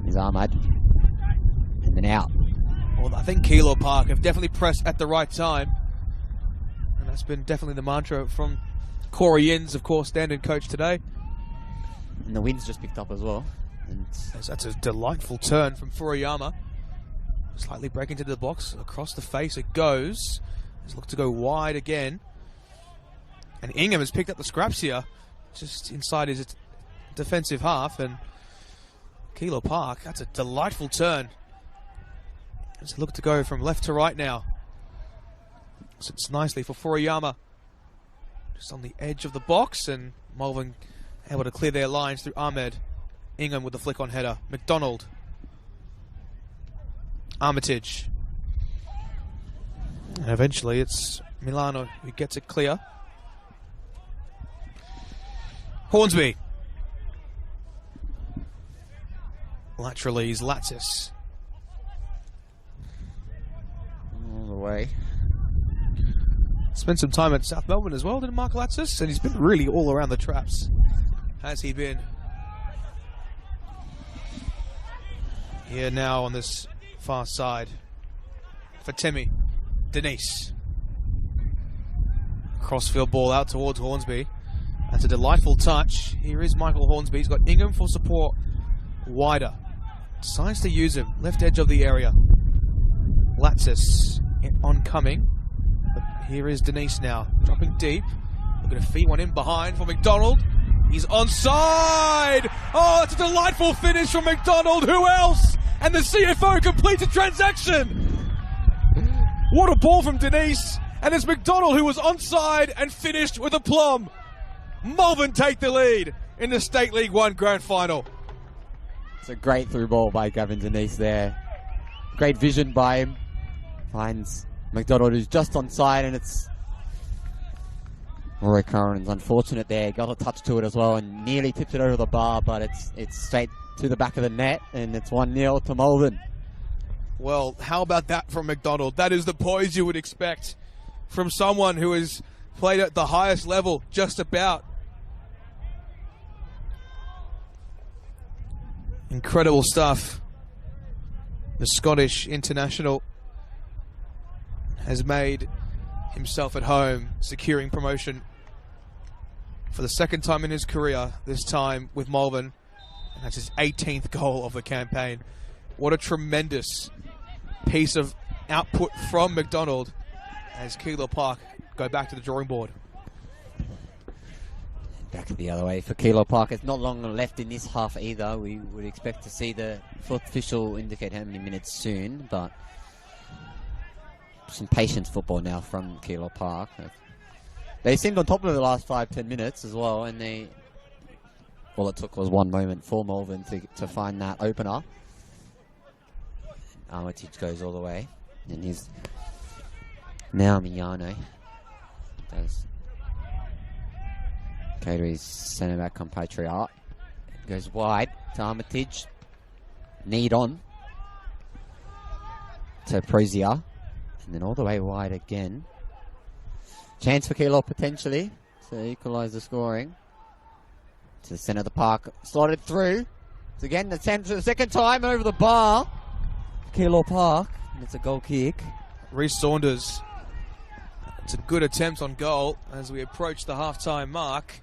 [SPEAKER 4] Is Ahmad. And then out.
[SPEAKER 3] Well, I think Keilor Park have definitely pressed at the right time. And that's been definitely the mantra from Corey Inns, of course, stand-in coach today.
[SPEAKER 4] And the wind's just picked up as well. And
[SPEAKER 3] that's a delightful turn from Furuyama. Slightly breaking into the box. Across the face it goes. He's looked to go wide again. And Ingham has picked up the scraps here. Just inside his defensive half. And Keilor Park, that's a delightful turn. It's looked to go from left to right now. Sits nicely for Furuyama. Just on the edge of the box, and Malvern able to clear their lines through Ahmed. Ingham with the flick on header. McDonald. Armitage. And eventually it's Milano who gets it clear. Hornsby. Laterally is Latsis.
[SPEAKER 4] all the way.
[SPEAKER 3] Spent some time at South Melbourne as well, didn't Mark Latsis? And he's been really all around the traps. Has he been? Here now on this far side. For Timmy. Denise. Crossfield ball out towards Hornsby. That's a delightful touch. Here is Michael Hornsby. He's got Ingham for support. Wider. Decides to use him. Left edge of the area. Latsis oncoming. But Here is Denise now, dropping deep. We're going to feed one in behind for McDonald. He's onside! Oh, it's a delightful finish from McDonald. Who else? And the CFO completes a transaction. What a ball from Denise. And it's McDonald who was onside and finished with aplomb. Malvern take the lead in the State League 1 Grand Final.
[SPEAKER 4] It's a great through ball by Gavin Denise there. Great vision by him. Finds McDonald, who's just onside, and it's Rory Curran's unfortunate there. Got a touch to it as well and nearly tipped it over the bar, but it's straight to the back of the net, and it's 1-0 to Malvern.
[SPEAKER 3] Well, how about that from McDonald? That is the poise you would expect from someone who has played at the highest level, just about. Incredible stuff. The Scottish international has made himself at home, securing promotion for the second time in his career, this time with Malvern. And that's his 18th goal of the campaign. What a tremendous piece of output from McDonald as Keilor Park go back to the drawing board.
[SPEAKER 4] Back the other way for Keilor Park. It's not long left in this half either. We would expect to see the fourth official indicate how many minutes soon, but some patience football now from Keilor Park. They seemed on top of the last 5-10 minutes as well, and all it took was one moment for Malvern to find that opener. Armitage goes all the way, and he's now Miano does Cater's centre back compatriot. Goes wide to Armitage. Need on to Prozia. And then all the way wide again. Chance for Keilor potentially to equalise the scoring. To the centre of the park. Slotted through. It's again the second time over the bar. Keilor Park. And it's a goal kick.
[SPEAKER 3] Reece Saunders. It's a good attempt on goal as we approach the half-time mark.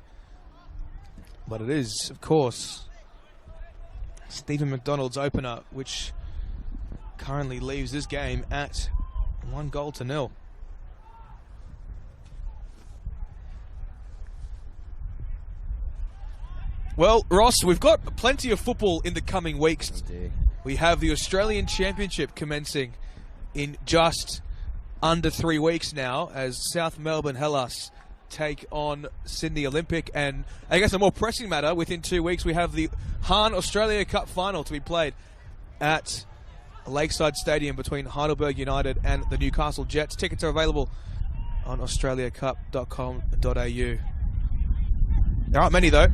[SPEAKER 3] But it is, of course, Stephen McDonald's opener, which currently leaves this game at 1-0. Well, Ross, we've got plenty of football in the coming weeks.
[SPEAKER 4] Oh dear.
[SPEAKER 3] We have the Australian Championship commencing in just under 3 weeks now as South Melbourne Hellas take on Sydney Olympic, and I guess a more pressing matter, within 2 weeks we have the Hahn Australia Cup final to be played at Lakeside Stadium between Heidelberg United and the Newcastle Jets. Tickets are available on australiacup.com.au. There aren't many though.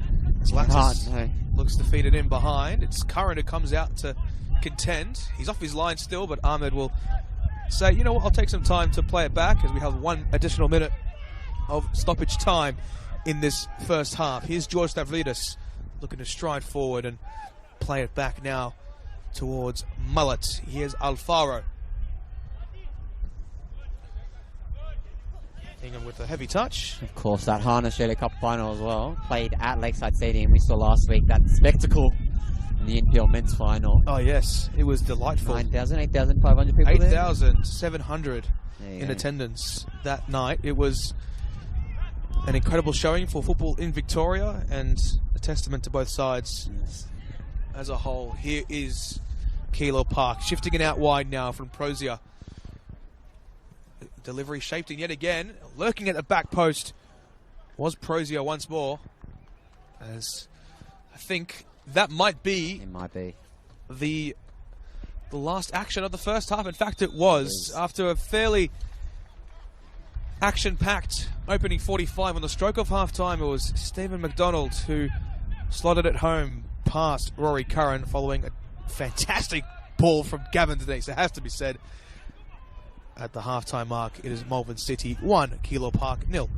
[SPEAKER 3] Lattis looks to feed it in behind. It's Curran who comes out to contend. He's off his line still, but Ahmed will say, you know what, I'll take some time to play it back as we have 1 additional minute of stoppage time in this first half. Here's George Stavridis looking to stride forward and play it back now towards Mullet. Here's Alfaro. Ingham with a heavy touch.
[SPEAKER 4] Of course, that Hahn Australia Cup final as well. Played at Lakeside Stadium. We saw last week that spectacle in the NPL men's final.
[SPEAKER 3] Oh yes, it was delightful.
[SPEAKER 4] 9,000, 8,500 people
[SPEAKER 3] 8,700 in attendance that night. It was an incredible showing for football in Victoria and a testament to both sides as a whole. Here is Keilor Park, shifting it out wide now from Prozia. Delivery shaped in yet again. Lurking at the back post was Prozia once more. As I think that might be...
[SPEAKER 4] It might be.
[SPEAKER 3] The last action of the first half. In fact, it was. After a fairly action-packed opening 45 on the stroke of half-time, it was Stephen McDonald who slotted it home past Rory Curran following a fantastic ball from Gavin Denise. It has to be said. At the half-time mark, it is Malvern City 1, Keilor Park 0.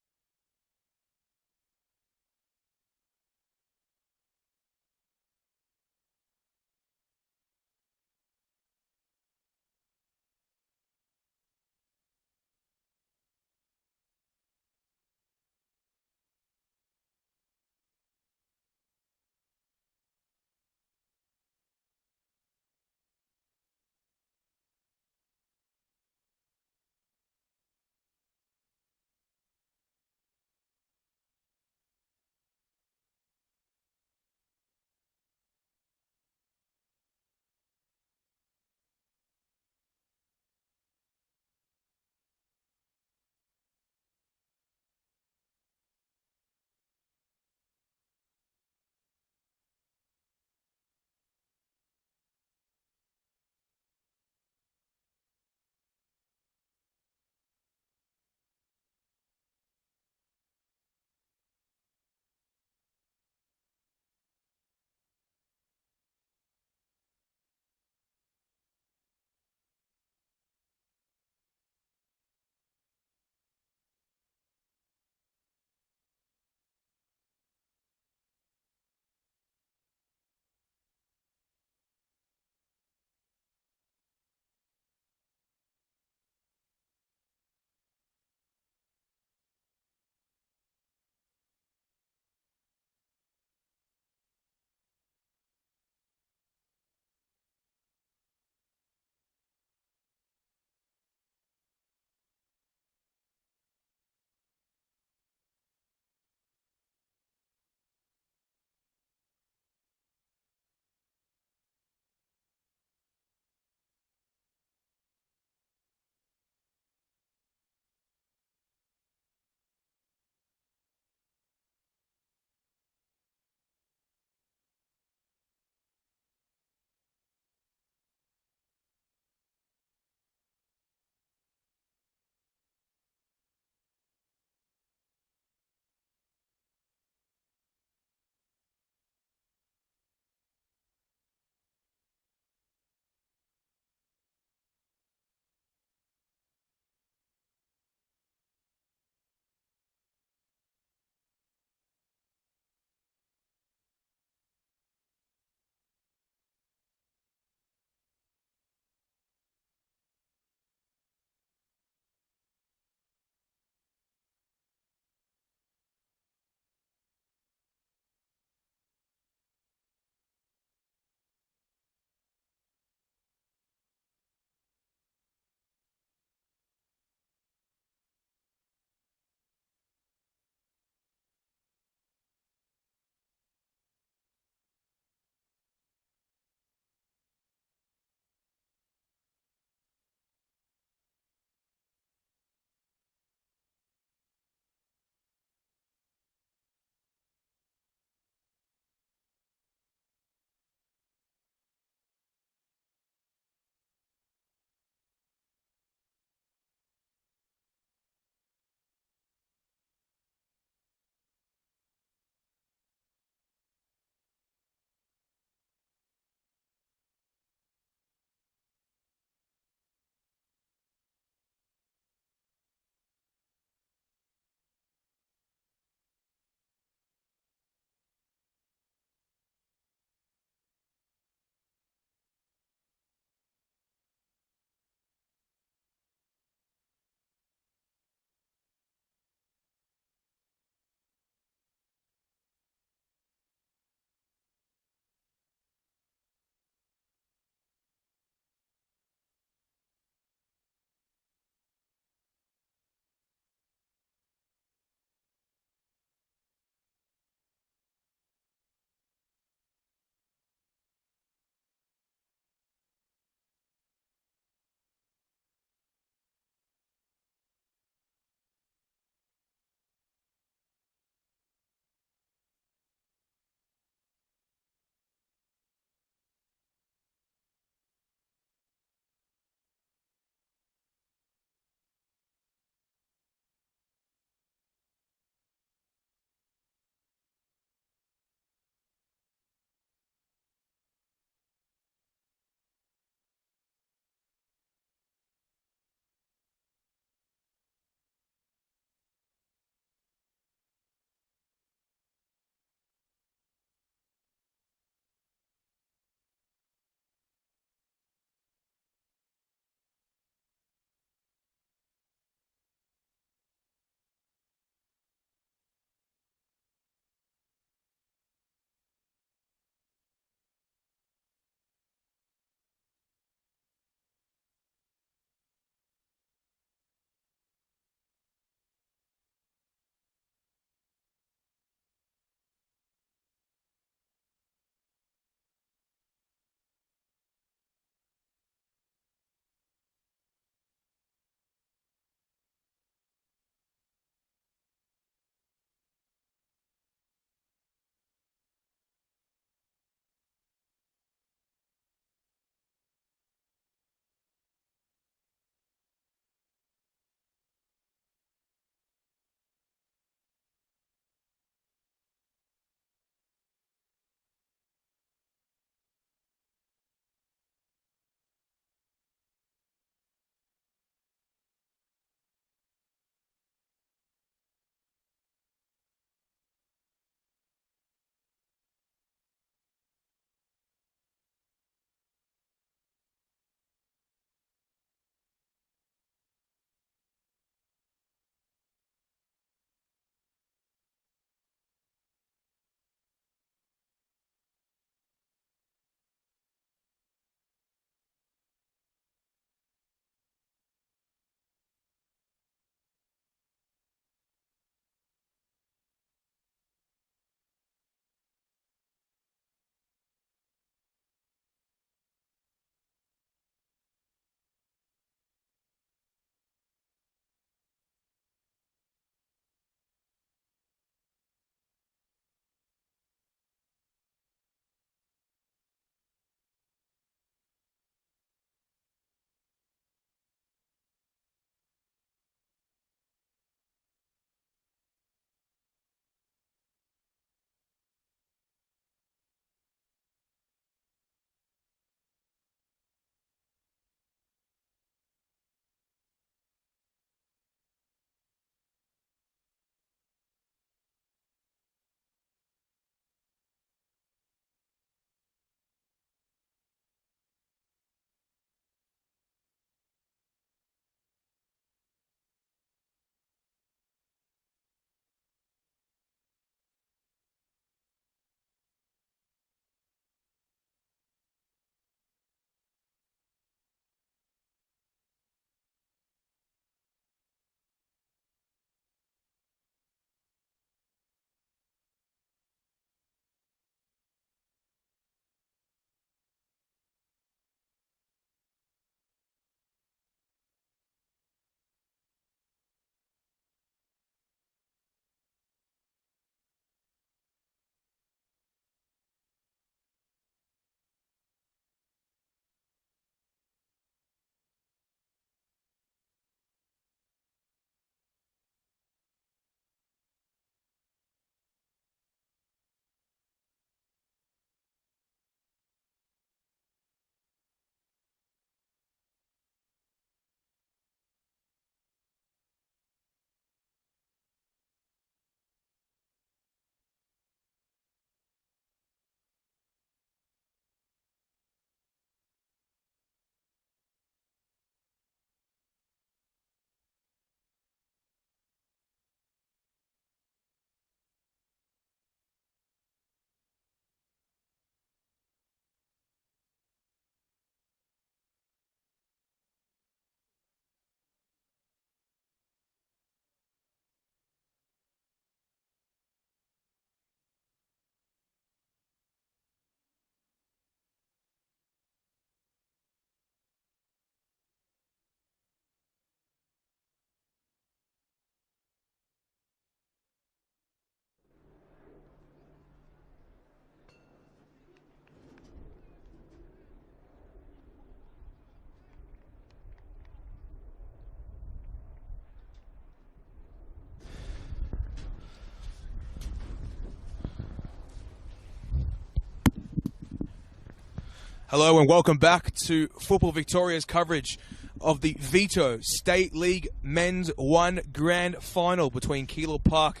[SPEAKER 3] Hello and welcome back to Football Victoria's coverage of the Vito State League Men's 1 Grand Final between Keilor Park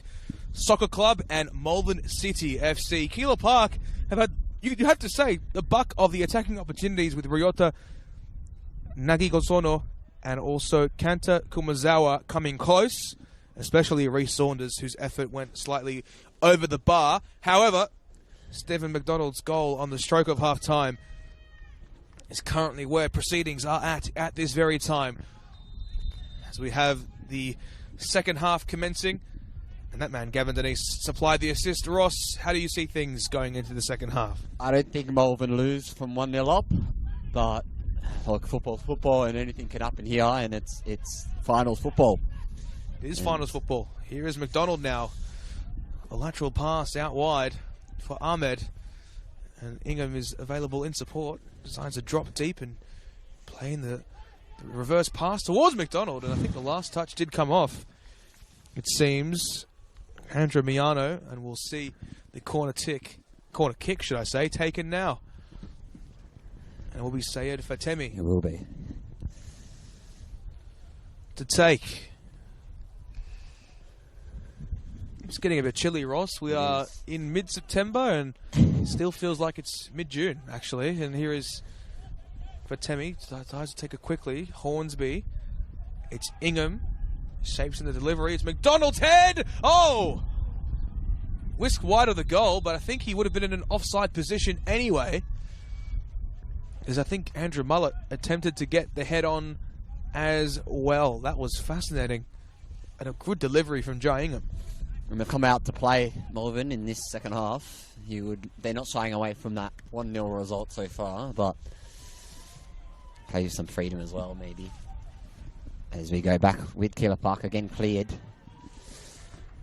[SPEAKER 3] Soccer Club and Malvern City FC. Keilor Park have had, you have to say, the buck of the attacking opportunities with Ryota Nagigosono and also Kanta Kumazawa coming close, especially Reece Saunders, whose effort went slightly over the bar. However, Stephen McDonald's goal on the stroke of half-time is currently where proceedings are at this very time. As we have the second half commencing, and that man, Gavin Denise, supplied the assist. Ross, how do you see things going into the second half?
[SPEAKER 4] I don't think Malvern lose from 1-0 up, but like football, and anything can happen here, and it's finals football.
[SPEAKER 3] It is finals football. Here is McDonald now. A lateral pass out wide for Ahmed, and Ingham is available in support. Decides to drop deep and playing the reverse pass towards McDonald, and I think the last touch did come off. It seems Andrew Miano, and we'll see the corner kick, should I say, taken now. And it will be Sayed Fatemi.
[SPEAKER 4] It will be.
[SPEAKER 3] To take. It's getting a bit chilly, Ross. We are in mid-September and it still feels like it's mid-June, actually. And here is Fatemi. Tries to take it quickly. Hornsby. It's Ingham. Shapes in the delivery. It's McDonald's head! Oh! Whisked wide of the goal, but I think he would have been in an offside position anyway. As I think Andrew Mullett attempted to get the head on as well. That was fascinating. And a good delivery from Jai Ingham.
[SPEAKER 4] When they come out to play Malvern in this second half, they're not shying away from that 1-0 result so far, but play with some freedom as well, maybe. As we go back with Keilor Park again cleared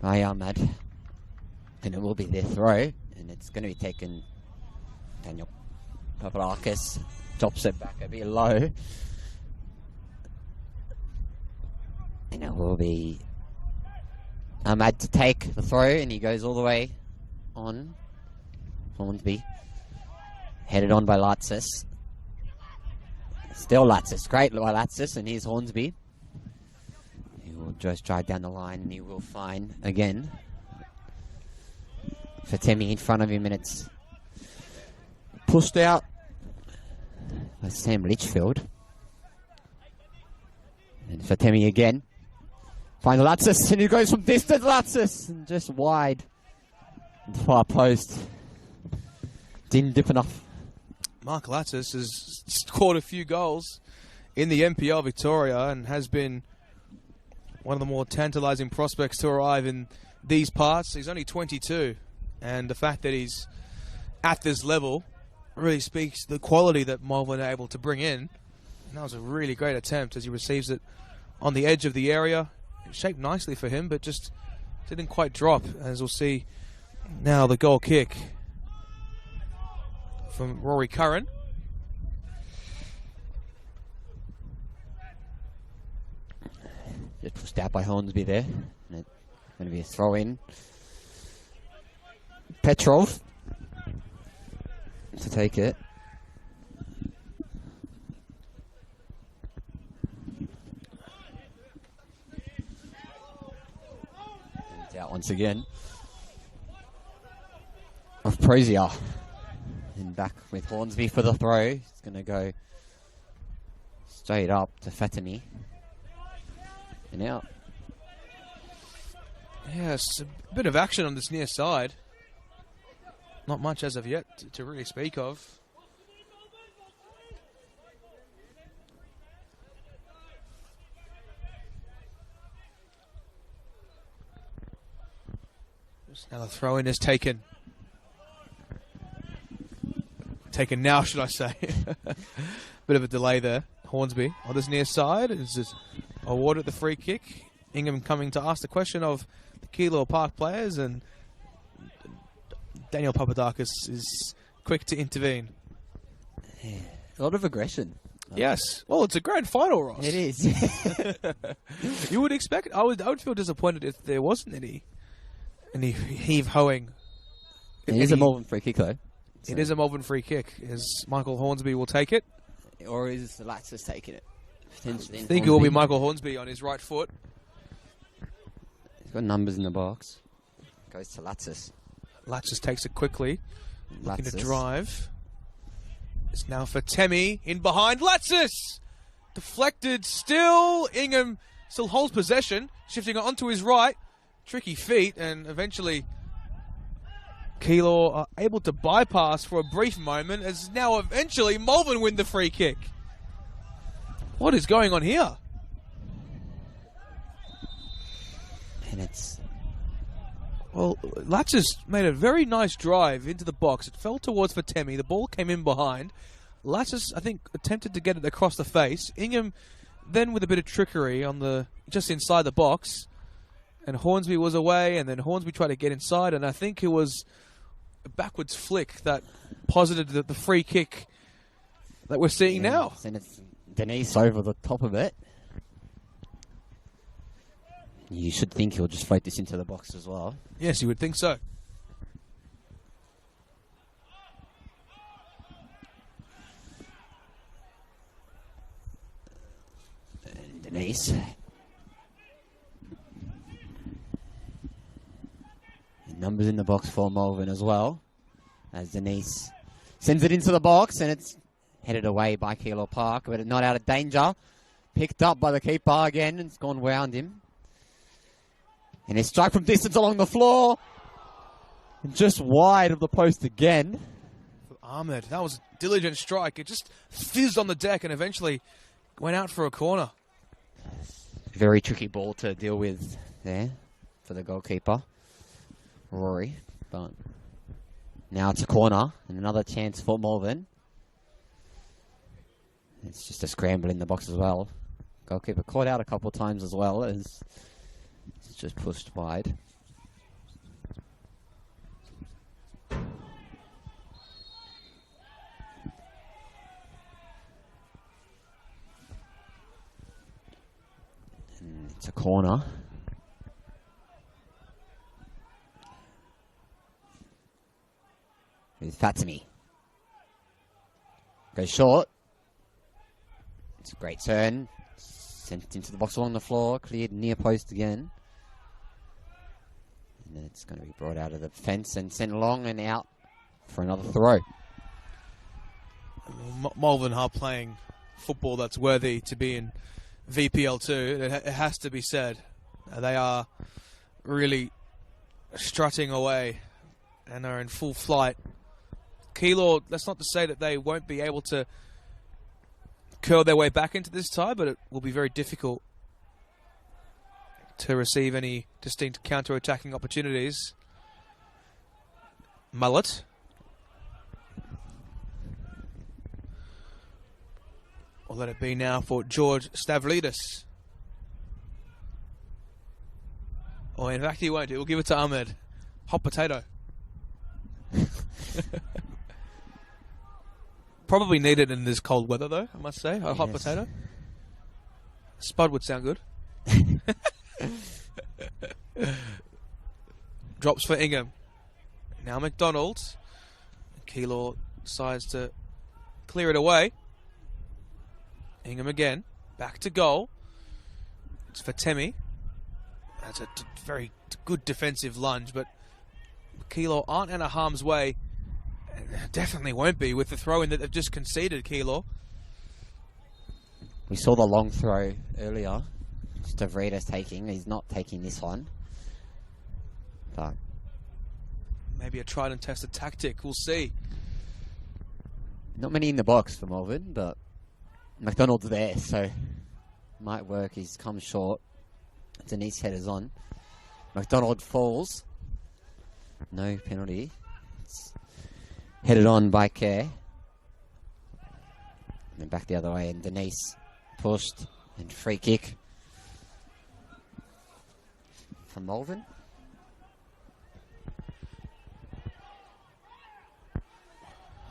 [SPEAKER 4] by Ahmad. And it will be their throw, and it's going to be taken. Daniel Papadakis drops it back a bit low. And it will be Ahmad to take the throw, and he goes all the way on. Hornsby. Headed on by Latsis. Still Latsis. Great by Latsis, and here's Hornsby. He will just drive down the line, and he will find again Fatemi in front of him, and it's pushed out by Sam Litchfield. And Fatemi again. Finds Latsis, and he goes from distance, Latsis, and just wide. And far post. Didn't dip enough.
[SPEAKER 3] Mark Latsis has scored a few goals in the NPL Victoria and has been one of the more tantalising prospects to arrive in these parts. He's only 22, and the fact that he's at this level really speaks to the quality that Malvern are able to bring in. And that was a really great attempt as he receives it on the edge of the area. It shaped nicely for him, but just didn't quite drop, as we'll see now the goal kick from Rory Curran.
[SPEAKER 4] Just pushed out by Hornsby there. And it's going to be a throw in. Petrov to take it. And it's out once again. Of Prosier. And back with Hornsby for the throw. It's going to go straight up to Fatemi. And out.
[SPEAKER 3] Yes, a bit of action on this near side. Not much as of yet to really speak of. Just now the throw-in is taken. Taken now, should I say. Bit of a delay there. Hornsby on this near side is just awarded the free kick. Ingham coming to ask the question of the Keilor Park players, and Daniel Papadakis is quick to intervene.
[SPEAKER 4] Yeah, a lot of aggression.
[SPEAKER 3] Yes. Well, it's a grand final, Ross.
[SPEAKER 4] It is.
[SPEAKER 3] You would expect. I would feel disappointed if there wasn't any heave-hoeing.
[SPEAKER 4] It is a Malvern free kick, though.
[SPEAKER 3] It is a Malvern free kick, as Michael Hornsby will take it.
[SPEAKER 4] Or is Latsis taking it?
[SPEAKER 3] I think it will be Michael Hornsby on his right foot.
[SPEAKER 4] He's got numbers in the box. Goes to Latsis.
[SPEAKER 3] Latsis takes it quickly. Looking to
[SPEAKER 4] Latsis.
[SPEAKER 3] drive. It's now for Temi. In behind. Latsis! Deflected still. Ingham still holds possession. Shifting it onto his right. Tricky feet. And eventually Keilor are able to bypass for a brief moment. As now eventually Malvern win the free kick. What is going on here?
[SPEAKER 4] And it's...
[SPEAKER 3] Well, Latsis made a very nice drive into the box. It fell towards for Temi. The ball came in behind. Latsis, I think, attempted to get it across the face. Ingham then with a bit of trickery on the just inside the box. And Hornsby was away, and then Hornsby tried to get inside, and I think it was a backwards flick that posited the free kick that we're seeing now.
[SPEAKER 4] And it's Denise over the top of it. You should think he'll just float this into the box as well.
[SPEAKER 3] Yes, you would think so.
[SPEAKER 4] And Denise. Numbers in the box for Malvern as well. As Denise sends it into the box, and it's headed away by Keilor Park, but not out of danger. Picked up by the keeper again, and it's gone round him. And a strike from distance along the floor. And just wide of the post again.
[SPEAKER 3] Ahmed, that was a diligent strike. It just fizzed on the deck and eventually went out for a corner.
[SPEAKER 4] Very tricky ball to deal with there for the goalkeeper, Rory. But now it's a corner and another chance for Malvern. It's just a scramble in the box as well. Goalkeeper caught out a couple of times as well as it's just pushed wide. And it's a corner. With Fatimi. Goes short. It's a great turn. Sent into the box along the floor. Cleared near post again. And then it's going to be brought out of the fence and sent along and out for another throw.
[SPEAKER 3] Malvern are playing football that's worthy to be in VPL2. It has to be said. They are really strutting away and are in full flight. Keilor, that's not to say that they won't be able to curl their way back into this tie, but it will be very difficult to receive any distinct counter-attacking opportunities. Mullet. Or let it be now for George Stavlidis. Or in fact he won't. We'll give it to Ahmed. Hot potato. Probably needed in this cold weather, though, I must say. A hot potato. Spud would sound good. Drops for Ingham. Now McDonald. Keilor decides to clear it away. Ingham again. Back to goal. It's for Temi. That's a very good defensive lunge, but Keilor aren't in a harm's way. Definitely won't be with the throw-in that they've just conceded, Keilor.
[SPEAKER 4] We saw the long throw earlier. Stavridis taking. He's not taking this one. But
[SPEAKER 3] Maybe a tried and tested tactic. We'll see.
[SPEAKER 4] not many in the box for Malvern, but McDonald's there, so might work. He's come short. Denise headers on. McDonald falls. No penalty. It's headed on by Kerr. And then back the other way, and Denise pushed and free kick from Malvern.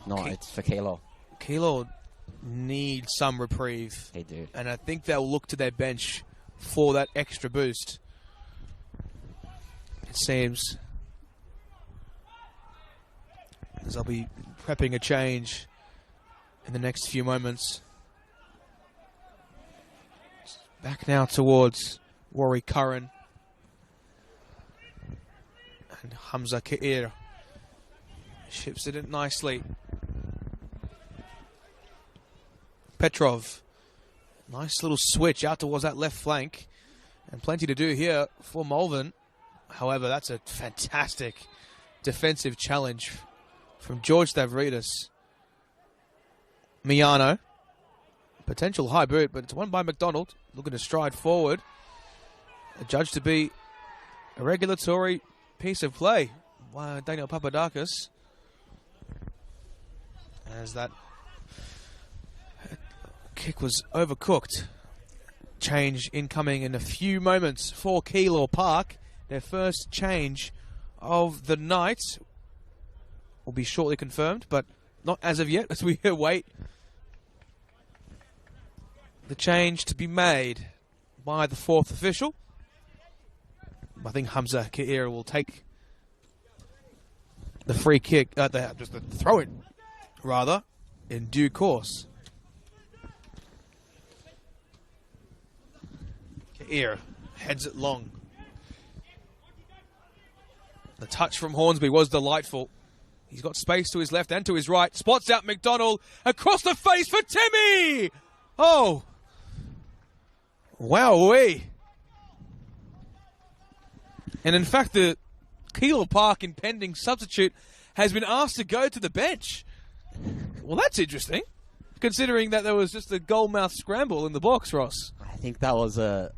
[SPEAKER 4] No, it's for Keilor.
[SPEAKER 3] Keilor need some reprieve.
[SPEAKER 4] They do.
[SPEAKER 3] And I think they'll look to their bench for that extra boost. It seems. As they'll be prepping a change in the next few moments. Back now towards Rory Curran and Hamza Keilor. Ships it in nicely. Petrov. Nice little switch out towards that left flank. And plenty to do here for Malvern. However, that's a fantastic defensive challenge from George Stavridis. Miano. Potential high boot, but it's won by McDonald. Looking to stride forward. Judged to be a regulatory piece of play by Daniel Papadakis. As that kick was overcooked. Change incoming in a few moments for Keilor Park. Their first change of the night will be shortly confirmed, but not as of yet, as we await the change to be made by the fourth official. I think Hamza Keilor will take the free kick, just the throw it, rather, in due course. Keilor heads it long. The touch from Hornsby was delightful. He's got space to his left and to his right. Spots out McDonald. Across the face for Timmy! Oh! Wowee! And in fact, the Keilor Park impending substitute has been asked to go to the bench. Well, that's interesting, considering that there was just a goal-mouth scramble in the box, Ross.
[SPEAKER 4] I think that was a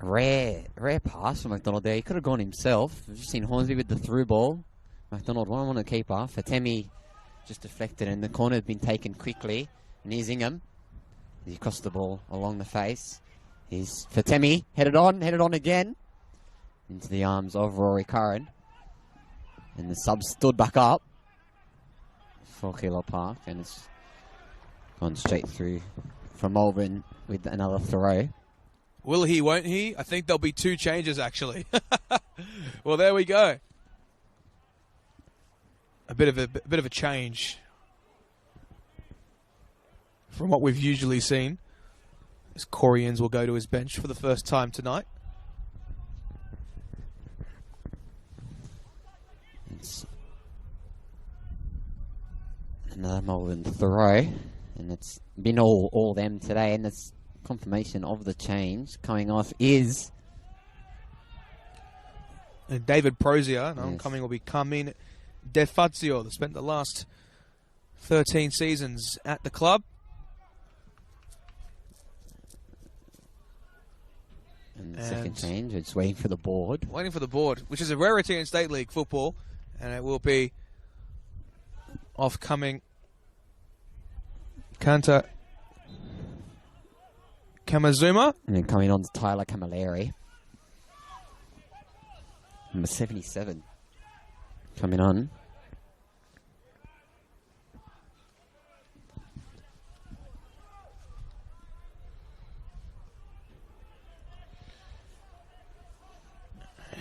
[SPEAKER 4] rare pass from McDonald there. He could have gone himself. We've just seen Hornsby with the through ball. McDonald one on the keeper. Fatemi just deflected, and the corner had been taken quickly. And here's Ingham. He crossed the ball along the face. Here's Fatemi, headed on again. Into the arms of Rory Curran. And the sub stood back up for Keilor Park, and it's gone straight through from Malvern with another throw.
[SPEAKER 3] Will he, won't he? I think there'll be two changes, actually. Well, there we go. A bit of a change from what we've usually seen. As Corians will go to his bench for the first time tonight.
[SPEAKER 4] It's another Malvern throw, and it's been all them today, and it's confirmation of the change coming off is
[SPEAKER 3] David Prozier. And
[SPEAKER 4] yes.
[SPEAKER 3] Oncoming will be Carmine De Fazio, that spent the last 13 seasons at the club.
[SPEAKER 4] And the second change, it's waiting for the board.
[SPEAKER 3] Waiting for the board, which is a rarity in State League football. And it will be off-coming Kanta Kamazuma.
[SPEAKER 4] And then coming on to Tyler Camilleri. Number 77. Coming on.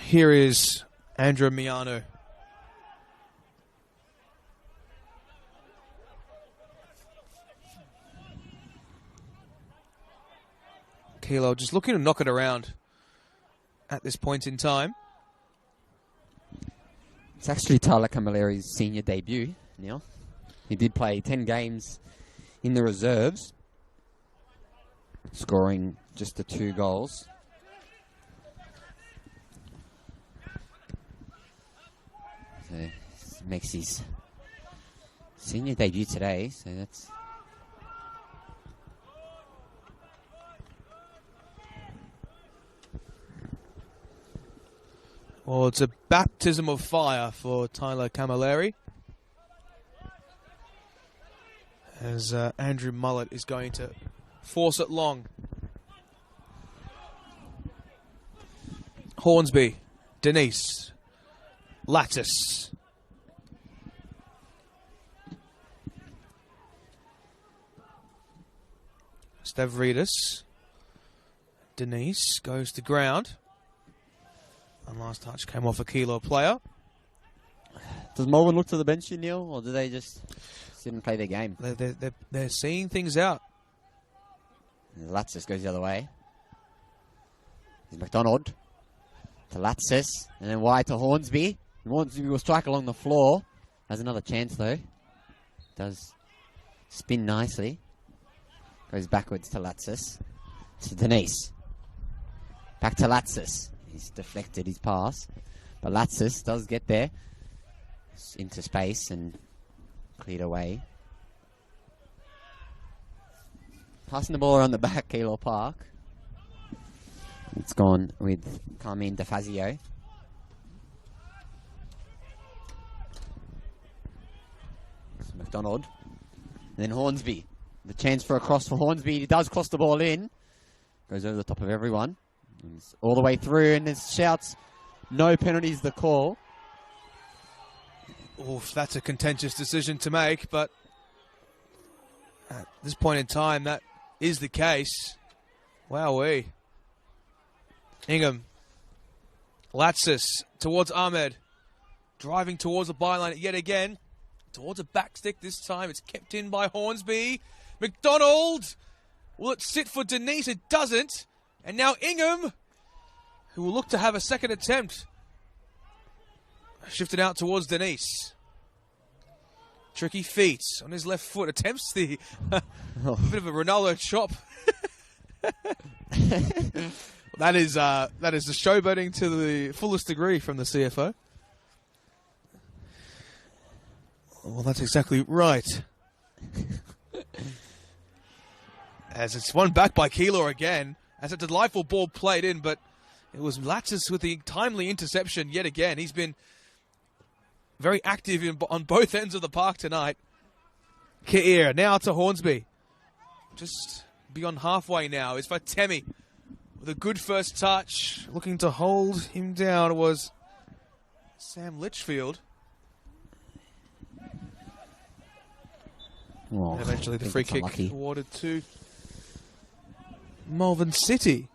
[SPEAKER 3] Here is Andrew Miano. Keilor just looking to knock it around at this point in time.
[SPEAKER 4] It's actually Tyler Camilleri's senior debut, Neil. He did play 10 games in the reserves, scoring just the 2 goals. So makes his senior debut today, so that's...
[SPEAKER 3] Well, it's a baptism of fire for Tyler Camilleri, as Andrew Mullett is going to force it long. Hornsby, Denise, Lattice. Stavridis. Denise goes to ground. And last touch came off a Keilor player.
[SPEAKER 4] Does Malvern look to the bench, Neil, or do they just sit and play their game?
[SPEAKER 3] They're seeing things out.
[SPEAKER 4] Latsis goes the other way. Here's McDonald to Latsis, and then wide to Hornsby. Hornsby will strike along the floor. Has another chance though. Does spin nicely. Goes backwards to Latsis. To Denise. Back to Latsis. He's deflected his pass. But Latsis does get there. Into space and cleared away. Passing the ball around the back, Keilor Park. It's gone with Carmine DeFazio. It's McDonald. And then Hornsby. The chance for a cross for Hornsby. He does cross the ball in. Goes over the top of everyone. It's all the way through, and there's shouts. No penalties the call.
[SPEAKER 3] Oof, that's a contentious decision to make, but at this point in time, that is the case. Wowee. Ingham. Latsis towards Ahmed. Driving towards the byline yet again. Towards a back stick this time. It's kept in by Hornsby. McDonald. Will it sit for Denise? It doesn't. And now Ingham, who will look to have a second attempt. Shifted out towards Denise. Tricky feet on his left foot. Attempts the bit of a Ronaldo chop. That is the showboating to the fullest degree from the CFO. Well, that's exactly right. As it's won back by Keilor again. As a delightful ball played in, but it was Latsis with the timely interception yet again. He's been very active on both ends of the park tonight. Keir now to Hornsby. Just beyond halfway now is Fatemi with a good first touch. Looking to hold him down was Sam Litchfield.
[SPEAKER 4] Oh,
[SPEAKER 3] and eventually the free kick
[SPEAKER 4] unlucky.
[SPEAKER 3] awarded to Malvern City.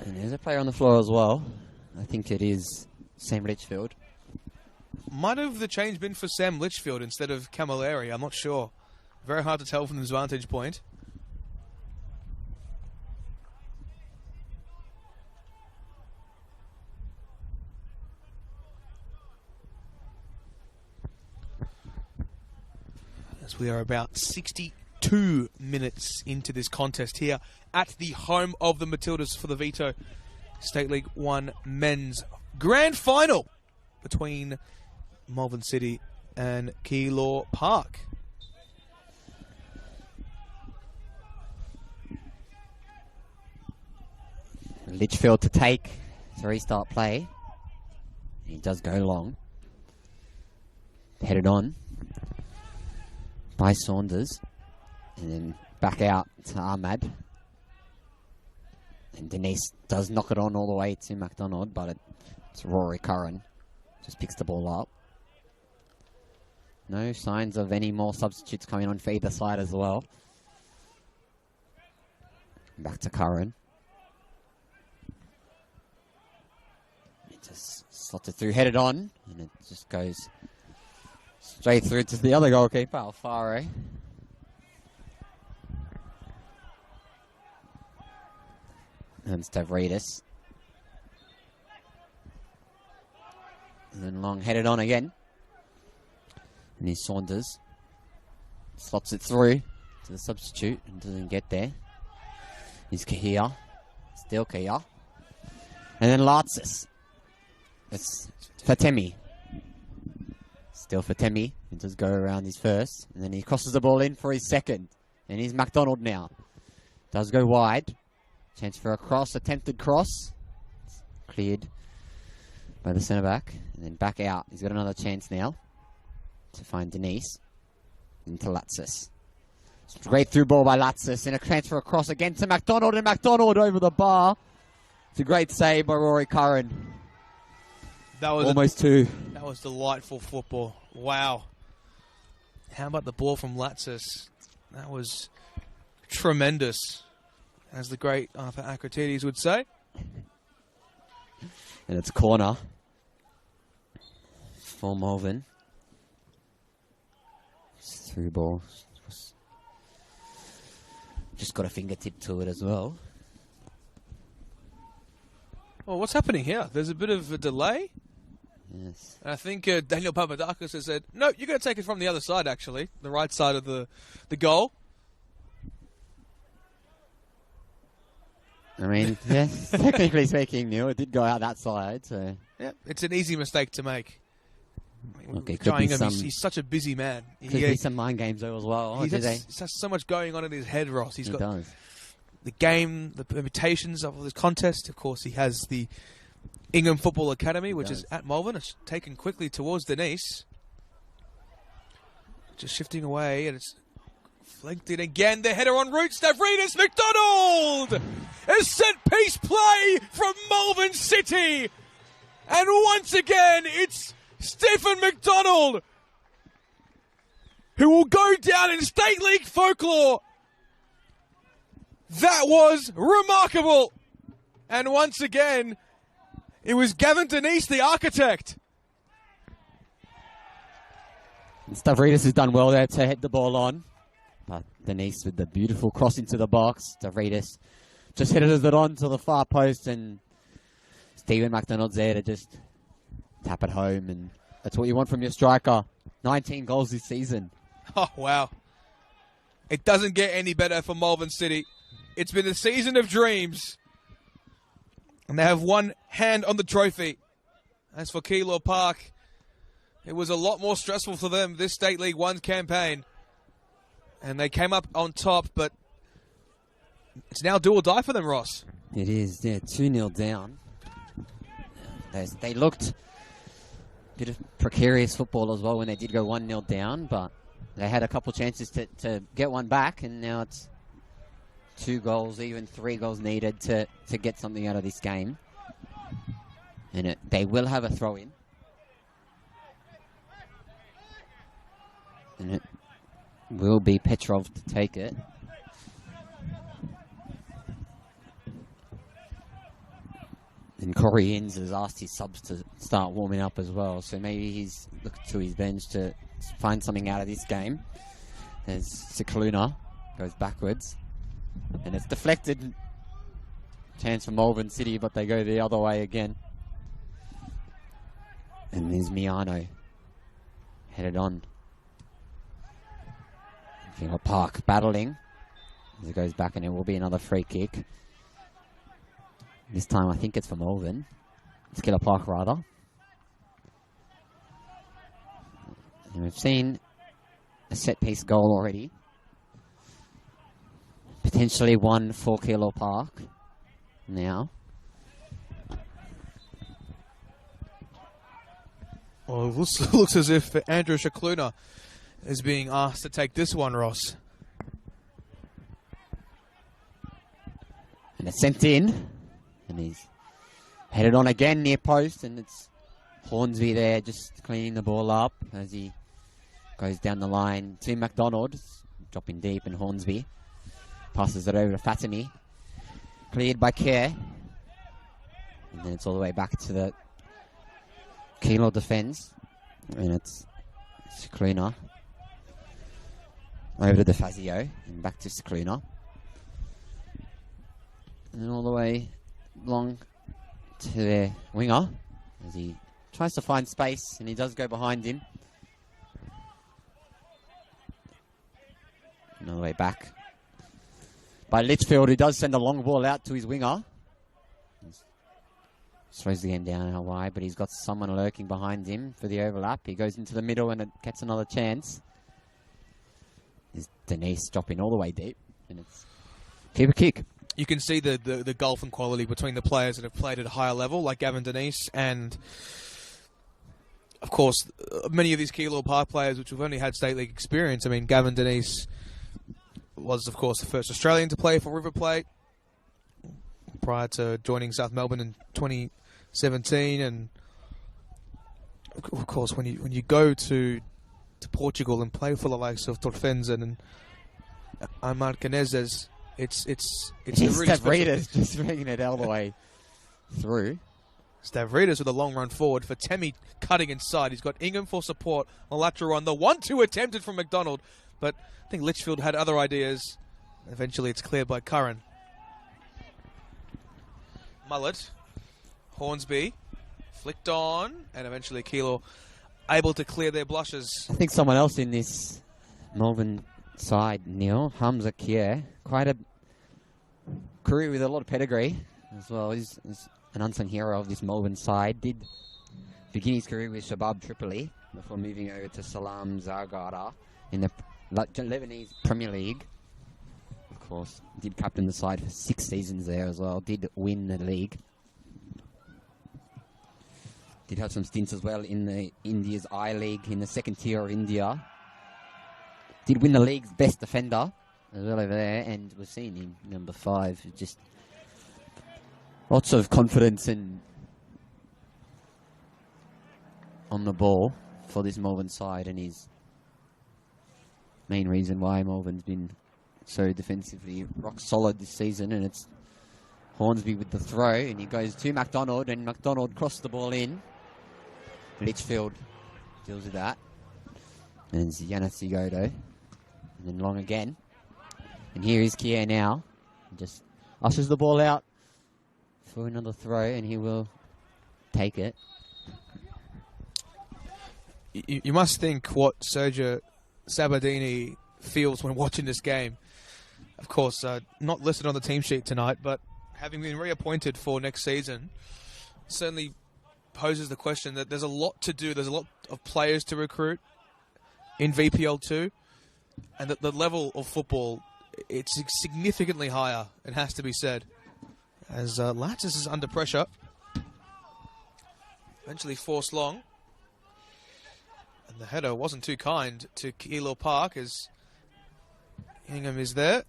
[SPEAKER 4] And there's a player on the floor as well. I think it is Sam Litchfield.
[SPEAKER 3] Might have the change been for Sam Litchfield instead of Camilleri? I'm not sure. Very hard to tell from this vantage point. As we are about 62 minutes into this contest here at the home of the Matildas for the Vito State League 1 men's grand final between Malvern City and Keilor Park.
[SPEAKER 4] Litchfield to take to restart play. He does go long. Headed on by Saunders. And then back out to Ahmad. And Denise does knock it on all the way to McDonald, but it's Rory Curran. Just picks the ball up. No signs of any more substitutes coming on for either side as well. Back to Curran. It just slots it through, headed on, and it just goes straight through to the other goalkeeper, Alfaro. And Stavridis. And then long headed on again. And here's Saunders. Slots it through to the substitute and doesn't get there. Here's Keir. Still Keir. And then Latsis. It's Fatemi. Still Fatemi. He does go around his first. And then he crosses the ball in for his second. And he's McDonald now. Does go wide. Chance for a cross, attempted cross. It's cleared by the centre back. And then back out. He's got another chance now to find Denise. Into Latsis. Straight through ball by Latsis. And a transfer across again to McDonald. And McDonald over the bar. It's a great save by Rory Curran.
[SPEAKER 3] That was
[SPEAKER 4] almost two.
[SPEAKER 3] That was delightful football. Wow. How about the ball from Latsis? That was tremendous, as the great Arthur Akratides would say.
[SPEAKER 4] And it's corner for Malvern. Through ball. Just got a fingertip to it as well.
[SPEAKER 3] Well, what's happening here? There's a bit of a delay.
[SPEAKER 4] Yes.
[SPEAKER 3] And I think Daniel Papadakis has said, no, you're going to take it from the other side, actually. The right side of the goal.
[SPEAKER 4] I mean, yes, technically speaking, Neil, it did go out that side, so...
[SPEAKER 3] Yeah, it's an easy mistake to make.
[SPEAKER 4] Okay, could be some,
[SPEAKER 3] he's such a busy man.
[SPEAKER 4] Could be some mind games though as well.
[SPEAKER 3] He has so much going on in his head, Ross. He's got
[SPEAKER 4] does.
[SPEAKER 3] The game, the permutations of this contest. Of course, he has the Ingham Football Academy, which is at Malvern. It's taken quickly towards Denise. Just shifting away, and it's flanked in again. The header en route. Stavridis McDonald! A set-piece play from Malvern City! And once again, it's Stephen McDonald, who will go down in State League folklore. That was remarkable. And once again, it was Gavin Denise, the architect.
[SPEAKER 4] Stavridis has done well there to head the ball on. But Denise with the beautiful cross into the box. Stavridis just headed it on to the far post, and Stephen McDonald's there to just tap it home, and that's what you want from your striker. 19 goals this season.
[SPEAKER 3] Oh, wow. It doesn't get any better for Malvern City. It's been a season of dreams. And they have one hand on the trophy. As for Keilor Park, it was a lot more stressful for them this State League 1 campaign. And they came up on top, but it's now do or die for them, Ross.
[SPEAKER 4] It is, yeah, 2-0 down. They looked a bit of precarious football as well when they did go 1-0 down, but they had a couple chances to get one back, and now it's 2 goals, even 3 goals needed to get something out of this game. And they will have a throw-in. And it will be Petrov to take it. And Corey Inns has asked his subs to start warming up as well, so maybe he's looked to his bench to find something out of this game. As Cicluna goes backwards, and it's deflected. Chance for Malvern City, but they go the other way again. And there's Miano headed on. Keilor Park battling as it goes back, and it will be another free kick. This time I think it's for Malvern. It's Keilor Park rather. And we've seen a set-piece goal already. Potentially one for Keilor Park now.
[SPEAKER 3] Well, it looks as if Andrew Cicluna is being asked to take this one, Ross.
[SPEAKER 4] And it's sent in. And he's headed on again near post, and it's Hornsby there just cleaning the ball up as he goes down the line to McDonald, dropping deep, and Hornsby passes it over to Fatimi. Cleared by Kerr. And then it's all the way back to the Keilor defence. And it's Cicluna over to Fazio, and back to Cicluna. And then all the way long to their winger as he tries to find space, and he does go behind him. Another way back by Litchfield, who does send a long ball out to his winger. Slows the game down how wide, but he's got someone lurking behind him for the overlap. He goes into the middle, and it gets another chance. There's Denise dropping all the way deep, and it's keep a kick.
[SPEAKER 3] You can see the gulf in quality between the players that have played at a higher level, like Gavin Denise, and of course many of these Keilor Park players, which have only had state league experience. I mean, Gavin Denise was, of course, the first Australian to play for River Plate prior to joining South Melbourne in 2017, and of course, when you go to Portugal and play for the likes of Torfensen and Aymar Canezes, it's a really
[SPEAKER 4] Stavridis just bringing it all the way through.
[SPEAKER 3] Stavridis with a long run forward for Temi cutting inside. He's got Ingham for support on lateral run. The 1-2 attempted from McDonald, but I think Litchfield had other ideas. Eventually it's cleared by Curran. Mullet, Hornsby, flicked on, and eventually Keilor able to clear their blushes.
[SPEAKER 4] I think someone else in this Malvern side, Neil, Hamza Kier, quite a career with a lot of pedigree as well. He's an unsung hero of this Malvern side. Did begin his career with Shabab Tripoli before moving over to Salam Zargada in the Lebanese Premier League. Of course, did captain the side for 6 seasons there as well. Did win the league. Did have some stints as well in the India's I-League in the second tier of India. Did win the league's best defender as well over there, and we're seeing him number 5. Just lots of confidence and on the ball for this Malvern side, and his main reason why Malvern's been so defensively rock solid this season. And it's Hornsby with the throw, and he goes to McDonald, and McDonald crossed the ball in. Litchfield deals with that, and it's Yana Sigodo, and then long again. And here is Kier now, just ushers the ball out for another throw, and he will take it.
[SPEAKER 3] You must think what Sergio Sabadini feels when watching this game. Of course, not listed on the team sheet tonight, but having been reappointed for next season, certainly poses the question that there's a lot to do. There's a lot of players to recruit in VPL2, and that the level of football, it's significantly higher, it has to be said. As Latsis is under pressure, eventually forced long. And the header wasn't too kind to Keilor Park as Ingham is there.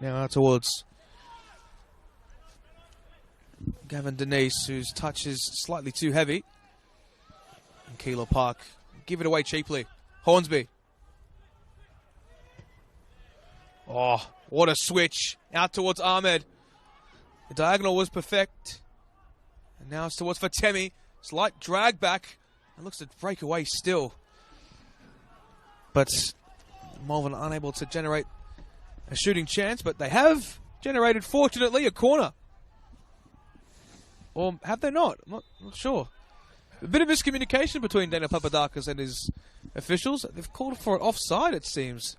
[SPEAKER 3] Now out towards Gavin Denise, whose touch is slightly too heavy. And Keilor Park give it away cheaply. Hornsby. Oh, what a switch. Out towards Ahmed. The diagonal was perfect. And now it's towards Fatemi. Slight drag back. And looks to break away still. But Malvern unable to generate a shooting chance. But they have generated, fortunately, a corner. Or have they not? I'm not sure. A bit of miscommunication between Dana Papadakis and his officials. They've called for an offside, it seems.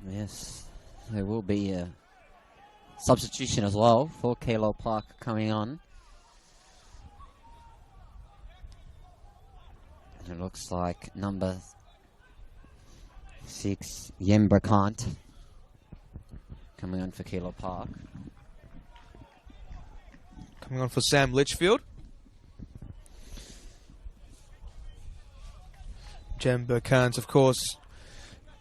[SPEAKER 4] Yes, there will be a substitution as well for Keilor Park coming on. It looks like number 6, Yemba Kant, coming on for Keilor Park.
[SPEAKER 3] Coming on for Sam Litchfield. Jem Burkans, of course,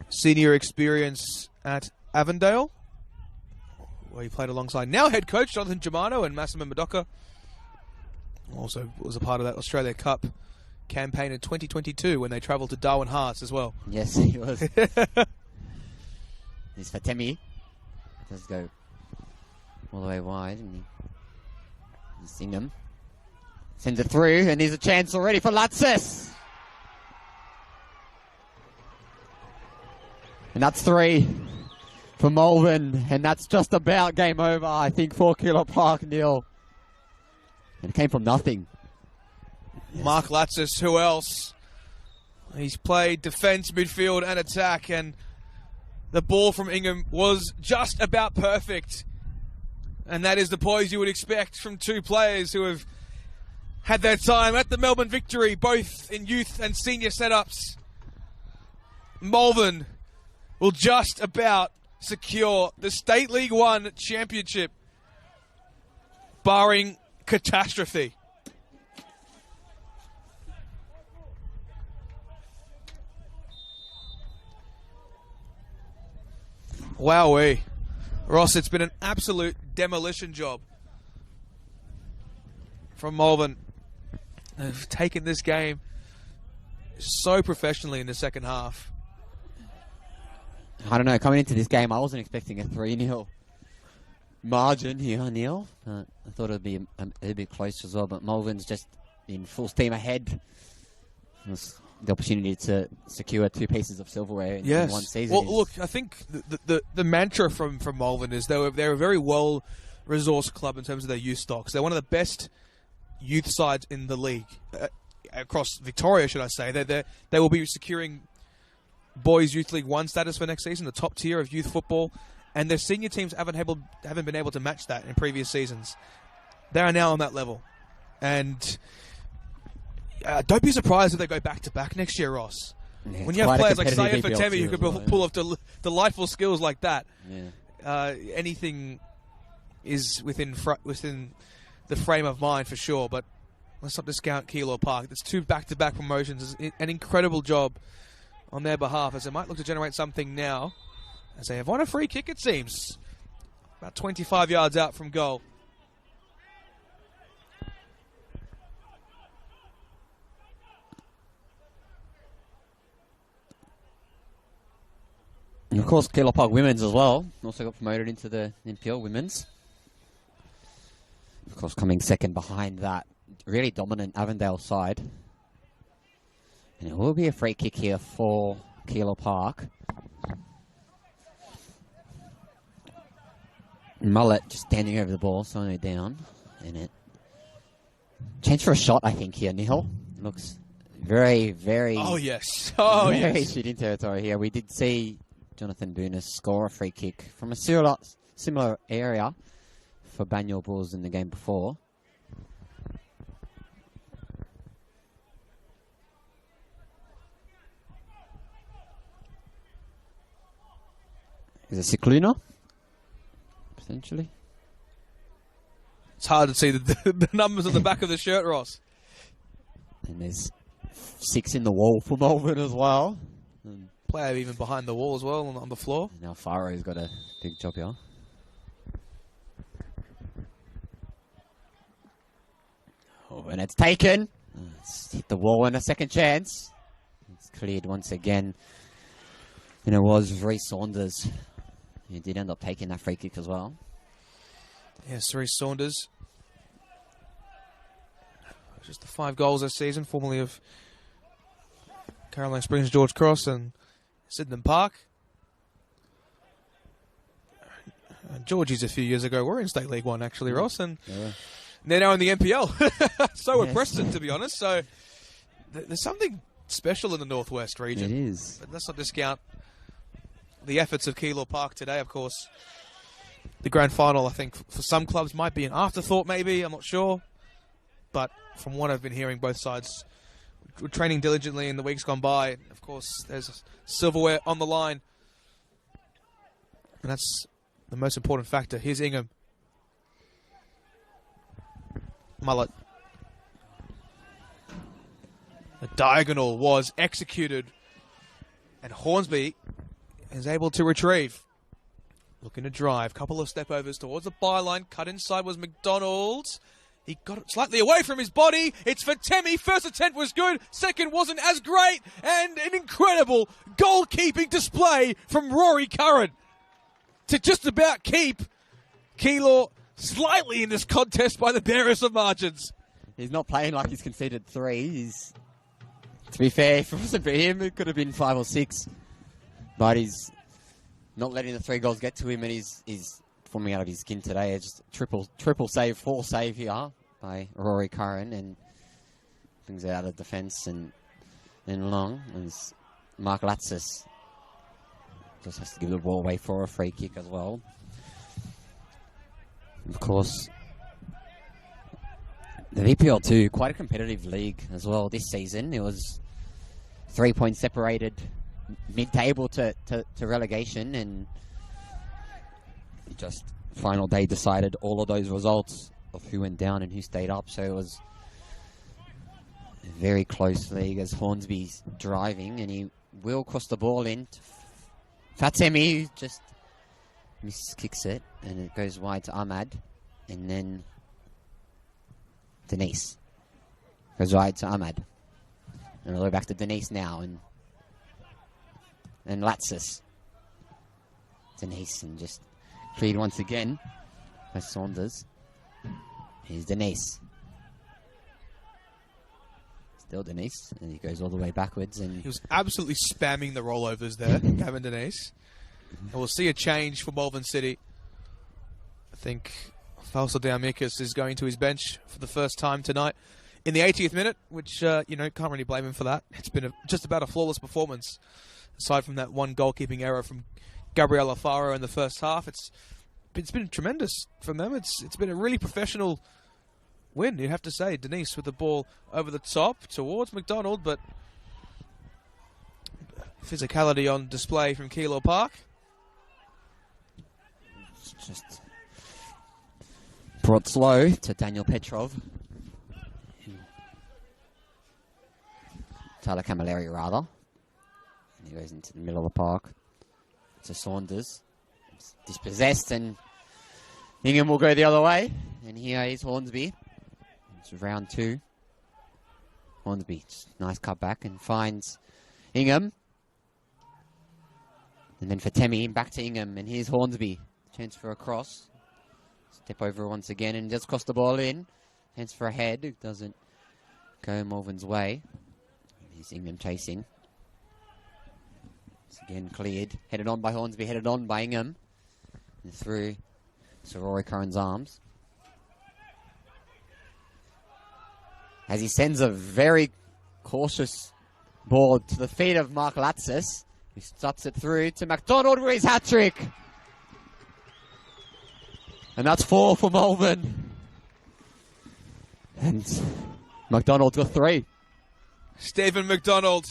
[SPEAKER 3] senior experience at Avondale, where he played alongside now head coach Jonathan Germano and Massimo Madoka. Also was a part of that Australia Cup campaign in 2022 when they travelled to Darwin Hearts as well.
[SPEAKER 4] Yes, he was. This Fatemi does go all the way wide, and Singham sends it through, and there's a chance already for Latsis. And that's 3 for Malvern, and that's just about game over, I think, for Keilor Park, Neil. And it came from nothing. Yes.
[SPEAKER 3] Mark Latsis, who else? He's played defence, midfield and attack, and the ball from Ingham was just about perfect. And that is the poise you would expect from 2 players who have had their time at the Melbourne Victory, both in youth and senior setups. Malvern will just about secure the State League 1 championship, barring catastrophe. Wowee. Ross, it's been an absolute demolition job from Malvern. They've taken this game so professionally in the second half.
[SPEAKER 4] I don't know, coming into this game, I wasn't expecting a 3-0 margin here, Neil. I thought it'd be a bit close as well, but Malvern's just in full steam ahead. It was the opportunity to secure 2 pieces of silverware in one season.
[SPEAKER 3] Well, look, I think the mantra from Malvern is they're a very well-resourced club in terms of their youth stocks. They're one of the best youth sides in the league. Across Victoria, should I say. They will be securing Boys Youth League 1 status for next season, the top tier of youth football, and their senior teams haven't been able to match that in previous seasons. They are now on that level. And don't be surprised if they go back-to-back next year, Ross.
[SPEAKER 4] Yeah,
[SPEAKER 3] when you have players like Sayed
[SPEAKER 4] BPL
[SPEAKER 3] Fatemi who could pull off delightful skills like that, anything is within the frame of mind for sure, but let's not discount Keilor Park. There's 2 back-to-back promotions. It's an incredible job on their behalf, as they might look to generate something now, as they have won a free kick, it seems. About 25 yards out from goal.
[SPEAKER 4] And of course, Keilor Park Women's as well. Also got promoted into the NPL Women's. Of course, coming second behind that really dominant Avondale side. And it will be a free kick here for Keilor Park. Mullet just standing over the ball, slowing it down. And it chance for a shot, I think, here, Neil. Looks very, very...
[SPEAKER 3] Oh, yes. Oh,
[SPEAKER 4] very
[SPEAKER 3] yes.
[SPEAKER 4] shooting territory here. We did see Jonathan Boonis score a free kick from a similar area for Banyule Bulls in the game before. Is it Cicluna? Potentially.
[SPEAKER 3] It's hard to see the numbers on the back of the shirt, Ross.
[SPEAKER 4] And there's 6 in the wall for Malvern as well. And
[SPEAKER 3] Player even behind the wall as well on the floor.
[SPEAKER 4] now Faro's got a big job here. Oh, and it's taken. It's hit the wall and a second chance. It's cleared once again. And it was Reece Saunders. He did end up taking that free kick as well.
[SPEAKER 3] Yes, Reece Saunders. Just the 5 goals this season, formerly of Caroline Springs, George Cross and Sydenham Park. Georgie's a few years ago were in State League 1 actually, Ross, and they're now in the NPL. So were Preston, to be honest. So there's something special in the Northwest region.
[SPEAKER 4] It is.
[SPEAKER 3] But let's not discount the efforts of Keilor Park today, of course. The grand final, I think, for some clubs might be an afterthought, maybe. I'm not sure. But from what I've been hearing, both sides were training diligently in the weeks gone by. Of course, there's silverware on the line. And that's the most important factor. Here's Ingham. Mullet. The diagonal was executed. And Hornsby is able to retrieve. Looking to drive. Couple of step overs towards the byline. Cut inside was McDonald. He got it slightly away from his body. It's for Temi. First attempt was good. Second wasn't as great. And an incredible goalkeeping display from Rory Curran to just about keep Keilor slightly in this contest by the barest of margins.
[SPEAKER 4] He's not playing like he's conceded 3. To be fair, if it wasn't for him, it could have been 5 or 6. But he's not letting the 3 goals get to him, and he's forming out of his skin today. It's just triple save, 4 save here by Rory Curran, and brings it out of defence and long. And Mark Latsis just has to give the ball away for a free kick as well. Of course, the VPL 2, quite a competitive league as well this season. It was 3 points separated mid-table to relegation, and just final day decided all of those results of who went down and who stayed up. So it was a very close league as Hornsby's driving, and he will cross the ball in. Fatemi just kicks it, and it goes wide to Ahmad, and then Denise goes wide to Ahmad, and we'll go back to Denise now, and Latsis. Denise, and just cleared once again. by Saunders. Here's Denise. Still Denise, and he goes all the way backwards. And
[SPEAKER 3] He was absolutely spamming the rollovers there, Gavin Denise. And we'll see a change for Malvern City. I think Falso Diamikis is going to his bench for the first time tonight in the 80th minute, which, can't really blame him for that. It's been just about a flawless performance, aside from that one goalkeeping error from Gabriel Alfaro in the first half. It's been tremendous from them. It's been a really professional win, you have to say. Denise with the ball over the top towards McDonald, but physicality on display from Keilor Park.
[SPEAKER 4] it's just brought slow to Daniel Petrov. Tyler Camilleri, rather. And he goes into the middle of the park. To Saunders. It's dispossessed, and Ingham will go the other way. And here is Hornsby. It's round 2. Hornsby, nice cut back, and finds Ingham. And then for Temi, back to Ingham, and here's Hornsby. Chance for a cross. Step over once again, and just cross the ball in. Chance for a head. It doesn't go Malvern's way. Here's Ingham chasing. It's again cleared. Headed on by Hornsby, headed on by Ingham. And through to Rory Curran's arms. As he sends a very cautious ball to the feet of Mark Latsis, who stuts it through to McDonald for his hat-trick. And that's 4 for Malvern. And McDonald got 3.
[SPEAKER 3] Stephen McDonald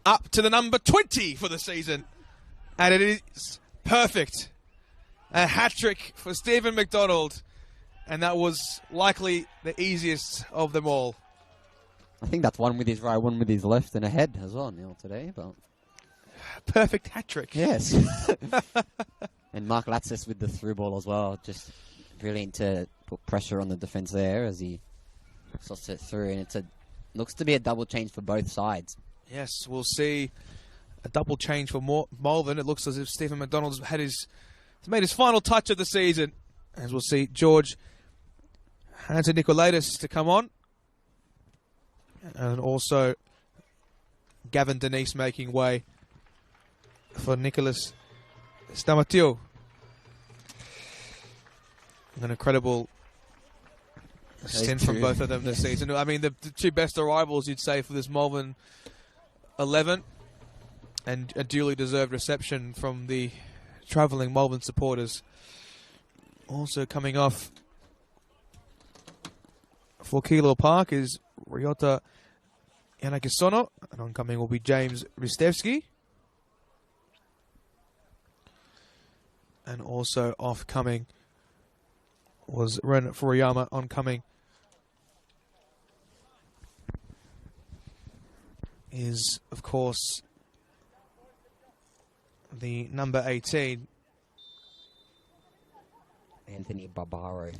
[SPEAKER 3] up to the number 20 for the season. And it is perfect. A hat-trick for Stephen McDonald. And that was likely the easiest of them all.
[SPEAKER 4] I think that's one with his right, one with his left, and a head as well, Neil, today. But
[SPEAKER 3] Perfect hat-trick.
[SPEAKER 4] yes. And Mark Latsis with the through ball as well. Just brilliant to put pressure on the defence there as he slots it through. And looks to be a double change for both sides.
[SPEAKER 3] Yes, we'll see a double change for Malvern. It looks as if Stephen McDonald's made his final touch of the season. As we'll see George Hansen Nicolaitis to come on. And also Gavin Denise making way for Nicholas Stamatiu. An incredible stint from both of them this season. I mean, the 2 best arrivals, you'd say, for this Malvern 11. And a duly deserved reception from the travelling Malvern supporters. Also coming off for Keilor Park is Ryota Yanakisono. And oncoming will be James Ristevski. And also off-coming was Ren Furuyama. Oncoming is, of course, the number 18.
[SPEAKER 4] Anthony Barbaro.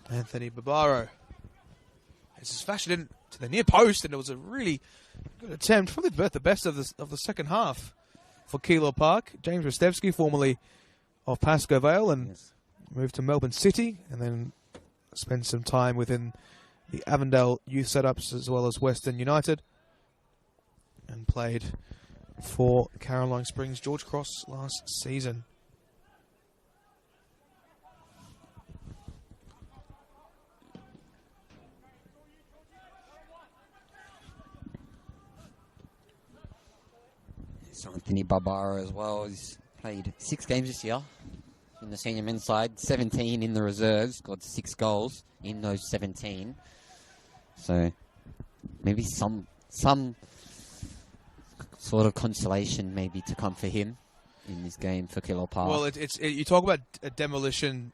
[SPEAKER 3] Anthony Barbaro. It's just flashed in to the near post, and it was a really good attempt. Probably the best of the second half for Keilor Park. James Ristevski, formerly of Pascoe Vale, and moved to Melbourne City, and then spent some time within the Avondale youth setups as well as Western United, and played for Caroline Springs George Cross last season.
[SPEAKER 4] So Anthony Barbaro as well. He's played 6 games this year in the senior men's side, 17 in the reserves, scored 6 goals in those 17. So maybe some sort of consolation maybe to come for him in this game for Keilor Park.
[SPEAKER 3] Well, you talk about a demolition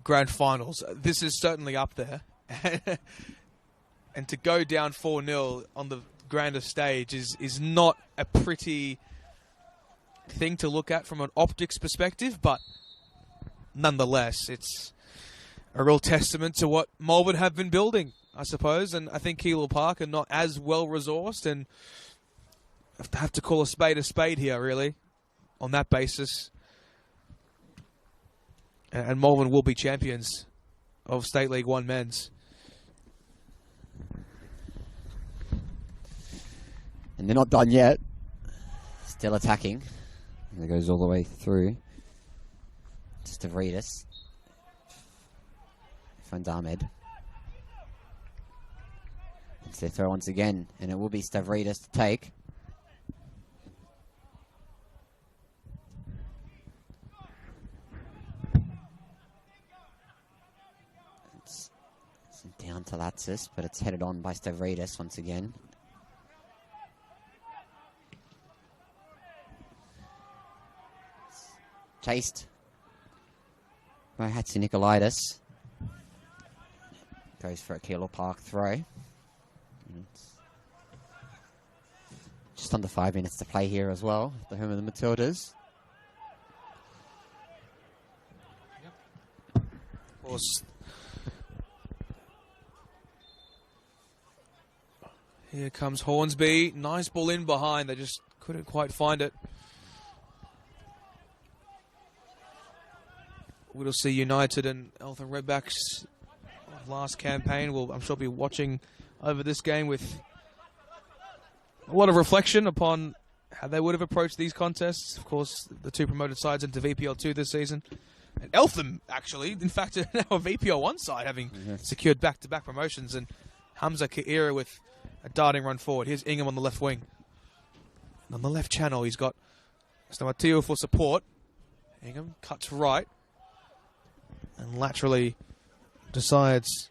[SPEAKER 3] grand finals. This is certainly up there. And to go down 4-0 on the grander stage is not a pretty thing to look at from an optics perspective, but nonetheless, it's a real testament to what Malvern have been building, I suppose. And I think Keilor Park are not as well resourced, and have to call a spade here, really. on that basis. And Malvern will be champions of State League 1 men's.
[SPEAKER 4] And they're not done yet. Still attacking. And it goes all the way through. Stavridis. Finds Ahmed. It's their throw once again. And it will be Stavridis to take. It's down to Latsis, but it's headed on by Stavridis once again. Chased by Hatzinikolaidis. Goes for a Keilor Park throw. It's just under 5 minutes to play here as well, the home of the Matildas.
[SPEAKER 3] Of course. Here comes Hornsby. Nice ball in behind. They just couldn't quite find it. We'll see United and Eltham Redbacks last campaign. I'm sure be watching over this game with a lot of reflection upon how they would have approached these contests. Of course, the two promoted sides into VPL2 this season. And Eltham, actually, in fact, are now a VPL1 side, having secured back-to-back promotions. And Hamza Keilor with a darting run forward. Here's Ingham on the left wing. And on the left channel, he's got Stamatillo for support. Ingham cuts right. And laterally decides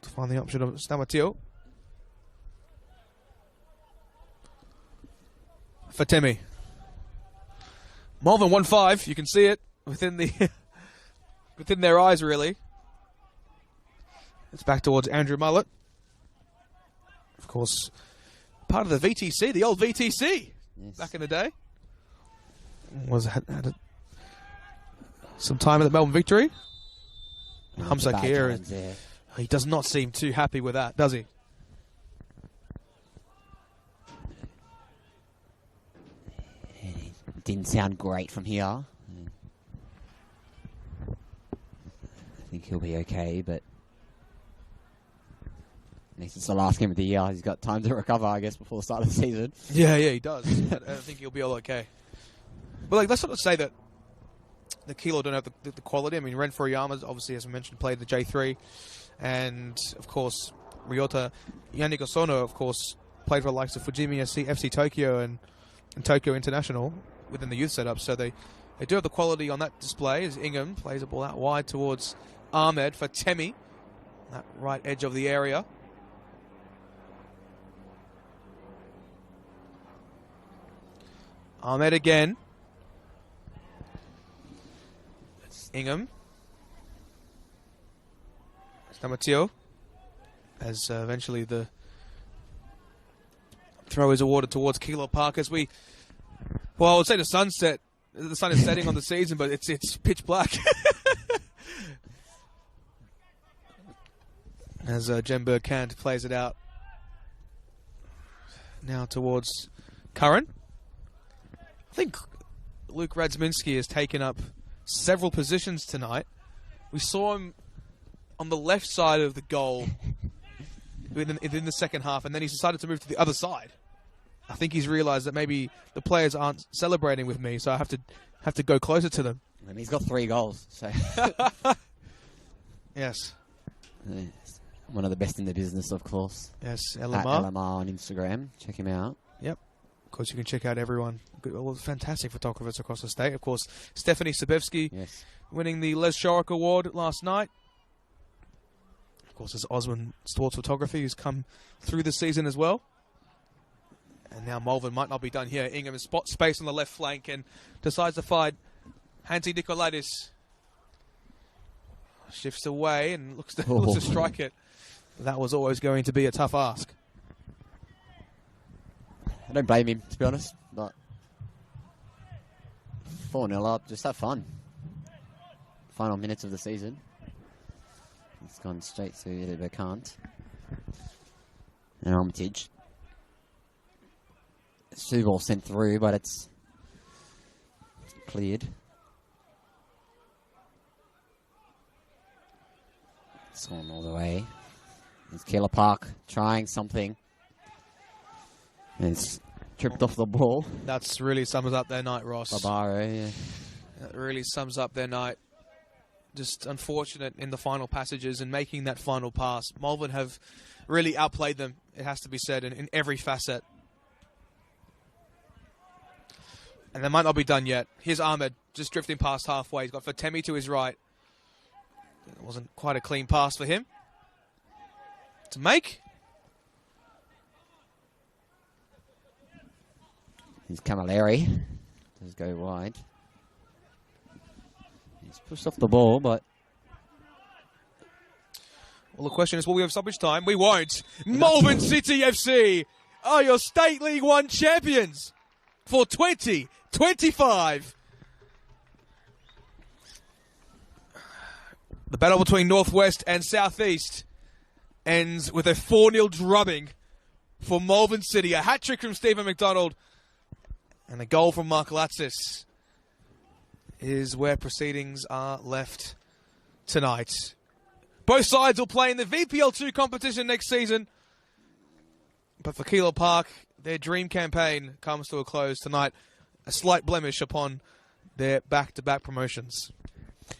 [SPEAKER 3] to find the option of Stamatillo. Fatemi. Malvern 1-5. You can see it within the within their eyes, really. It's back towards Andrew Mullett. Of course, part of the VTC, the old VTC, back in the day. Had some time at the Melbourne Victory. Hamza Keilor, he does not seem too happy with that, does he?
[SPEAKER 4] It didn't sound great from here. I think he'll be okay, but at least it's the last game of the year. He's got time to recover, I guess, before the start of the season.
[SPEAKER 3] Yeah, he does. I think he'll be all okay. But like, let's sort of say that the Keilor don't have the quality. I mean, Ren Furuyama, obviously, as I mentioned, played the J3. And, of course, Ryota Yannick-Osono, of course, played for the likes of Fujimi FC Tokyo and Tokyo International within the youth setup. So they do have the quality on that display as Ingham plays a ball out wide towards Ahmed for Temi, that right edge of the area. Ahmed again. Ingham. Stamatillo. As eventually the throw is awarded towards Keilor Park as I would say the sun is setting on the season, but it's pitch black. As Jem Burkant plays it out. Now towards Curran. I think Luke Radzminski has taken up several positions tonight. We saw him on the left side of the goal within the second half, and then he's decided to move to the other side. I think he's realised that maybe the players aren't celebrating with me, so I have to go closer to them.
[SPEAKER 4] And he's got 3 goals, so
[SPEAKER 3] yes,
[SPEAKER 4] one of the best in the business, of course.
[SPEAKER 3] yes,
[SPEAKER 4] At
[SPEAKER 3] LMR.
[SPEAKER 4] LMR on Instagram. Check him out.
[SPEAKER 3] Yep. Of course, you can check out everyone. Well, fantastic photographers across the state. Of course, Stephanie Sabevsky winning the Les Shorrock Award last night. Of course, there's Osman Sports Photography, who's come through the season as well. And now Malvern might not be done here. Ingham has spot space on the left flank and decides to find Hansi Nikolaidis. Shifts away and looks to strike it. That was always going to be a tough ask.
[SPEAKER 4] I don't blame him, to be honest. But 4-0 up, just have fun. Final minutes of the season. It's gone straight to Berkant. And Armitage. It's 2 balls sent through, but it's cleared. It's gone all the way. It's Keilor Park trying something. And it's tripped off the ball.
[SPEAKER 3] That's really sums up their night, Ross.
[SPEAKER 4] Barbaro, yeah.
[SPEAKER 3] That really sums up their night. Just unfortunate in the final passages and making that final pass. Malvern have really outplayed them, it has to be said, in every facet. And they might not be done yet. Here's Ahmed, just drifting past halfway. He's got Fatemi to his right. It wasn't quite a clean pass for him to make.
[SPEAKER 4] He's Camilleri. Does go wide. He's pushed off the ball, but...
[SPEAKER 3] Well, the question is, will we have stoppage time? We won't. Malvern City FC are your State League 1 champions for 2025. The battle between Northwest and Southeast ends with a 4-0 drubbing for Malvern City. A hat-trick from Stephen McDonald and a goal from Mark Latsis is where proceedings are left tonight. Both sides will play in the VPL2 competition next season. But for Keilor Park, their dream campaign comes to a close tonight. A slight blemish upon their back-to-back promotions.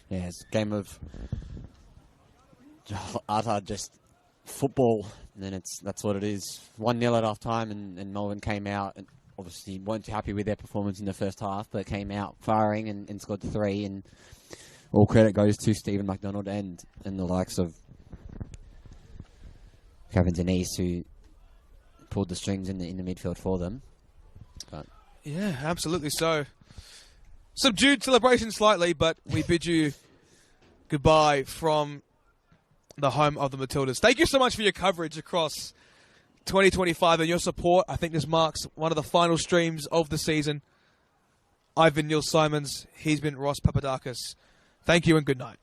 [SPEAKER 4] Yeah, it's a game of utter just football. And then that's what it is. 1-0 at half time, and Malvern came out and obviously weren't too happy with their performance in the first half, but came out firing and scored 3. And all credit goes to Stephen McDonald and the likes of Kevin Denise, who pulled the strings in the midfield for them. But
[SPEAKER 3] yeah, absolutely so. Subdued celebration slightly, but we bid you goodbye from the home of the Matildas. Thank you so much for your coverage across 2025 and your support. I think this marks one of the final streams of the season. I've been Neil Simons. He's been Ross Papadakis. Thank you and good night.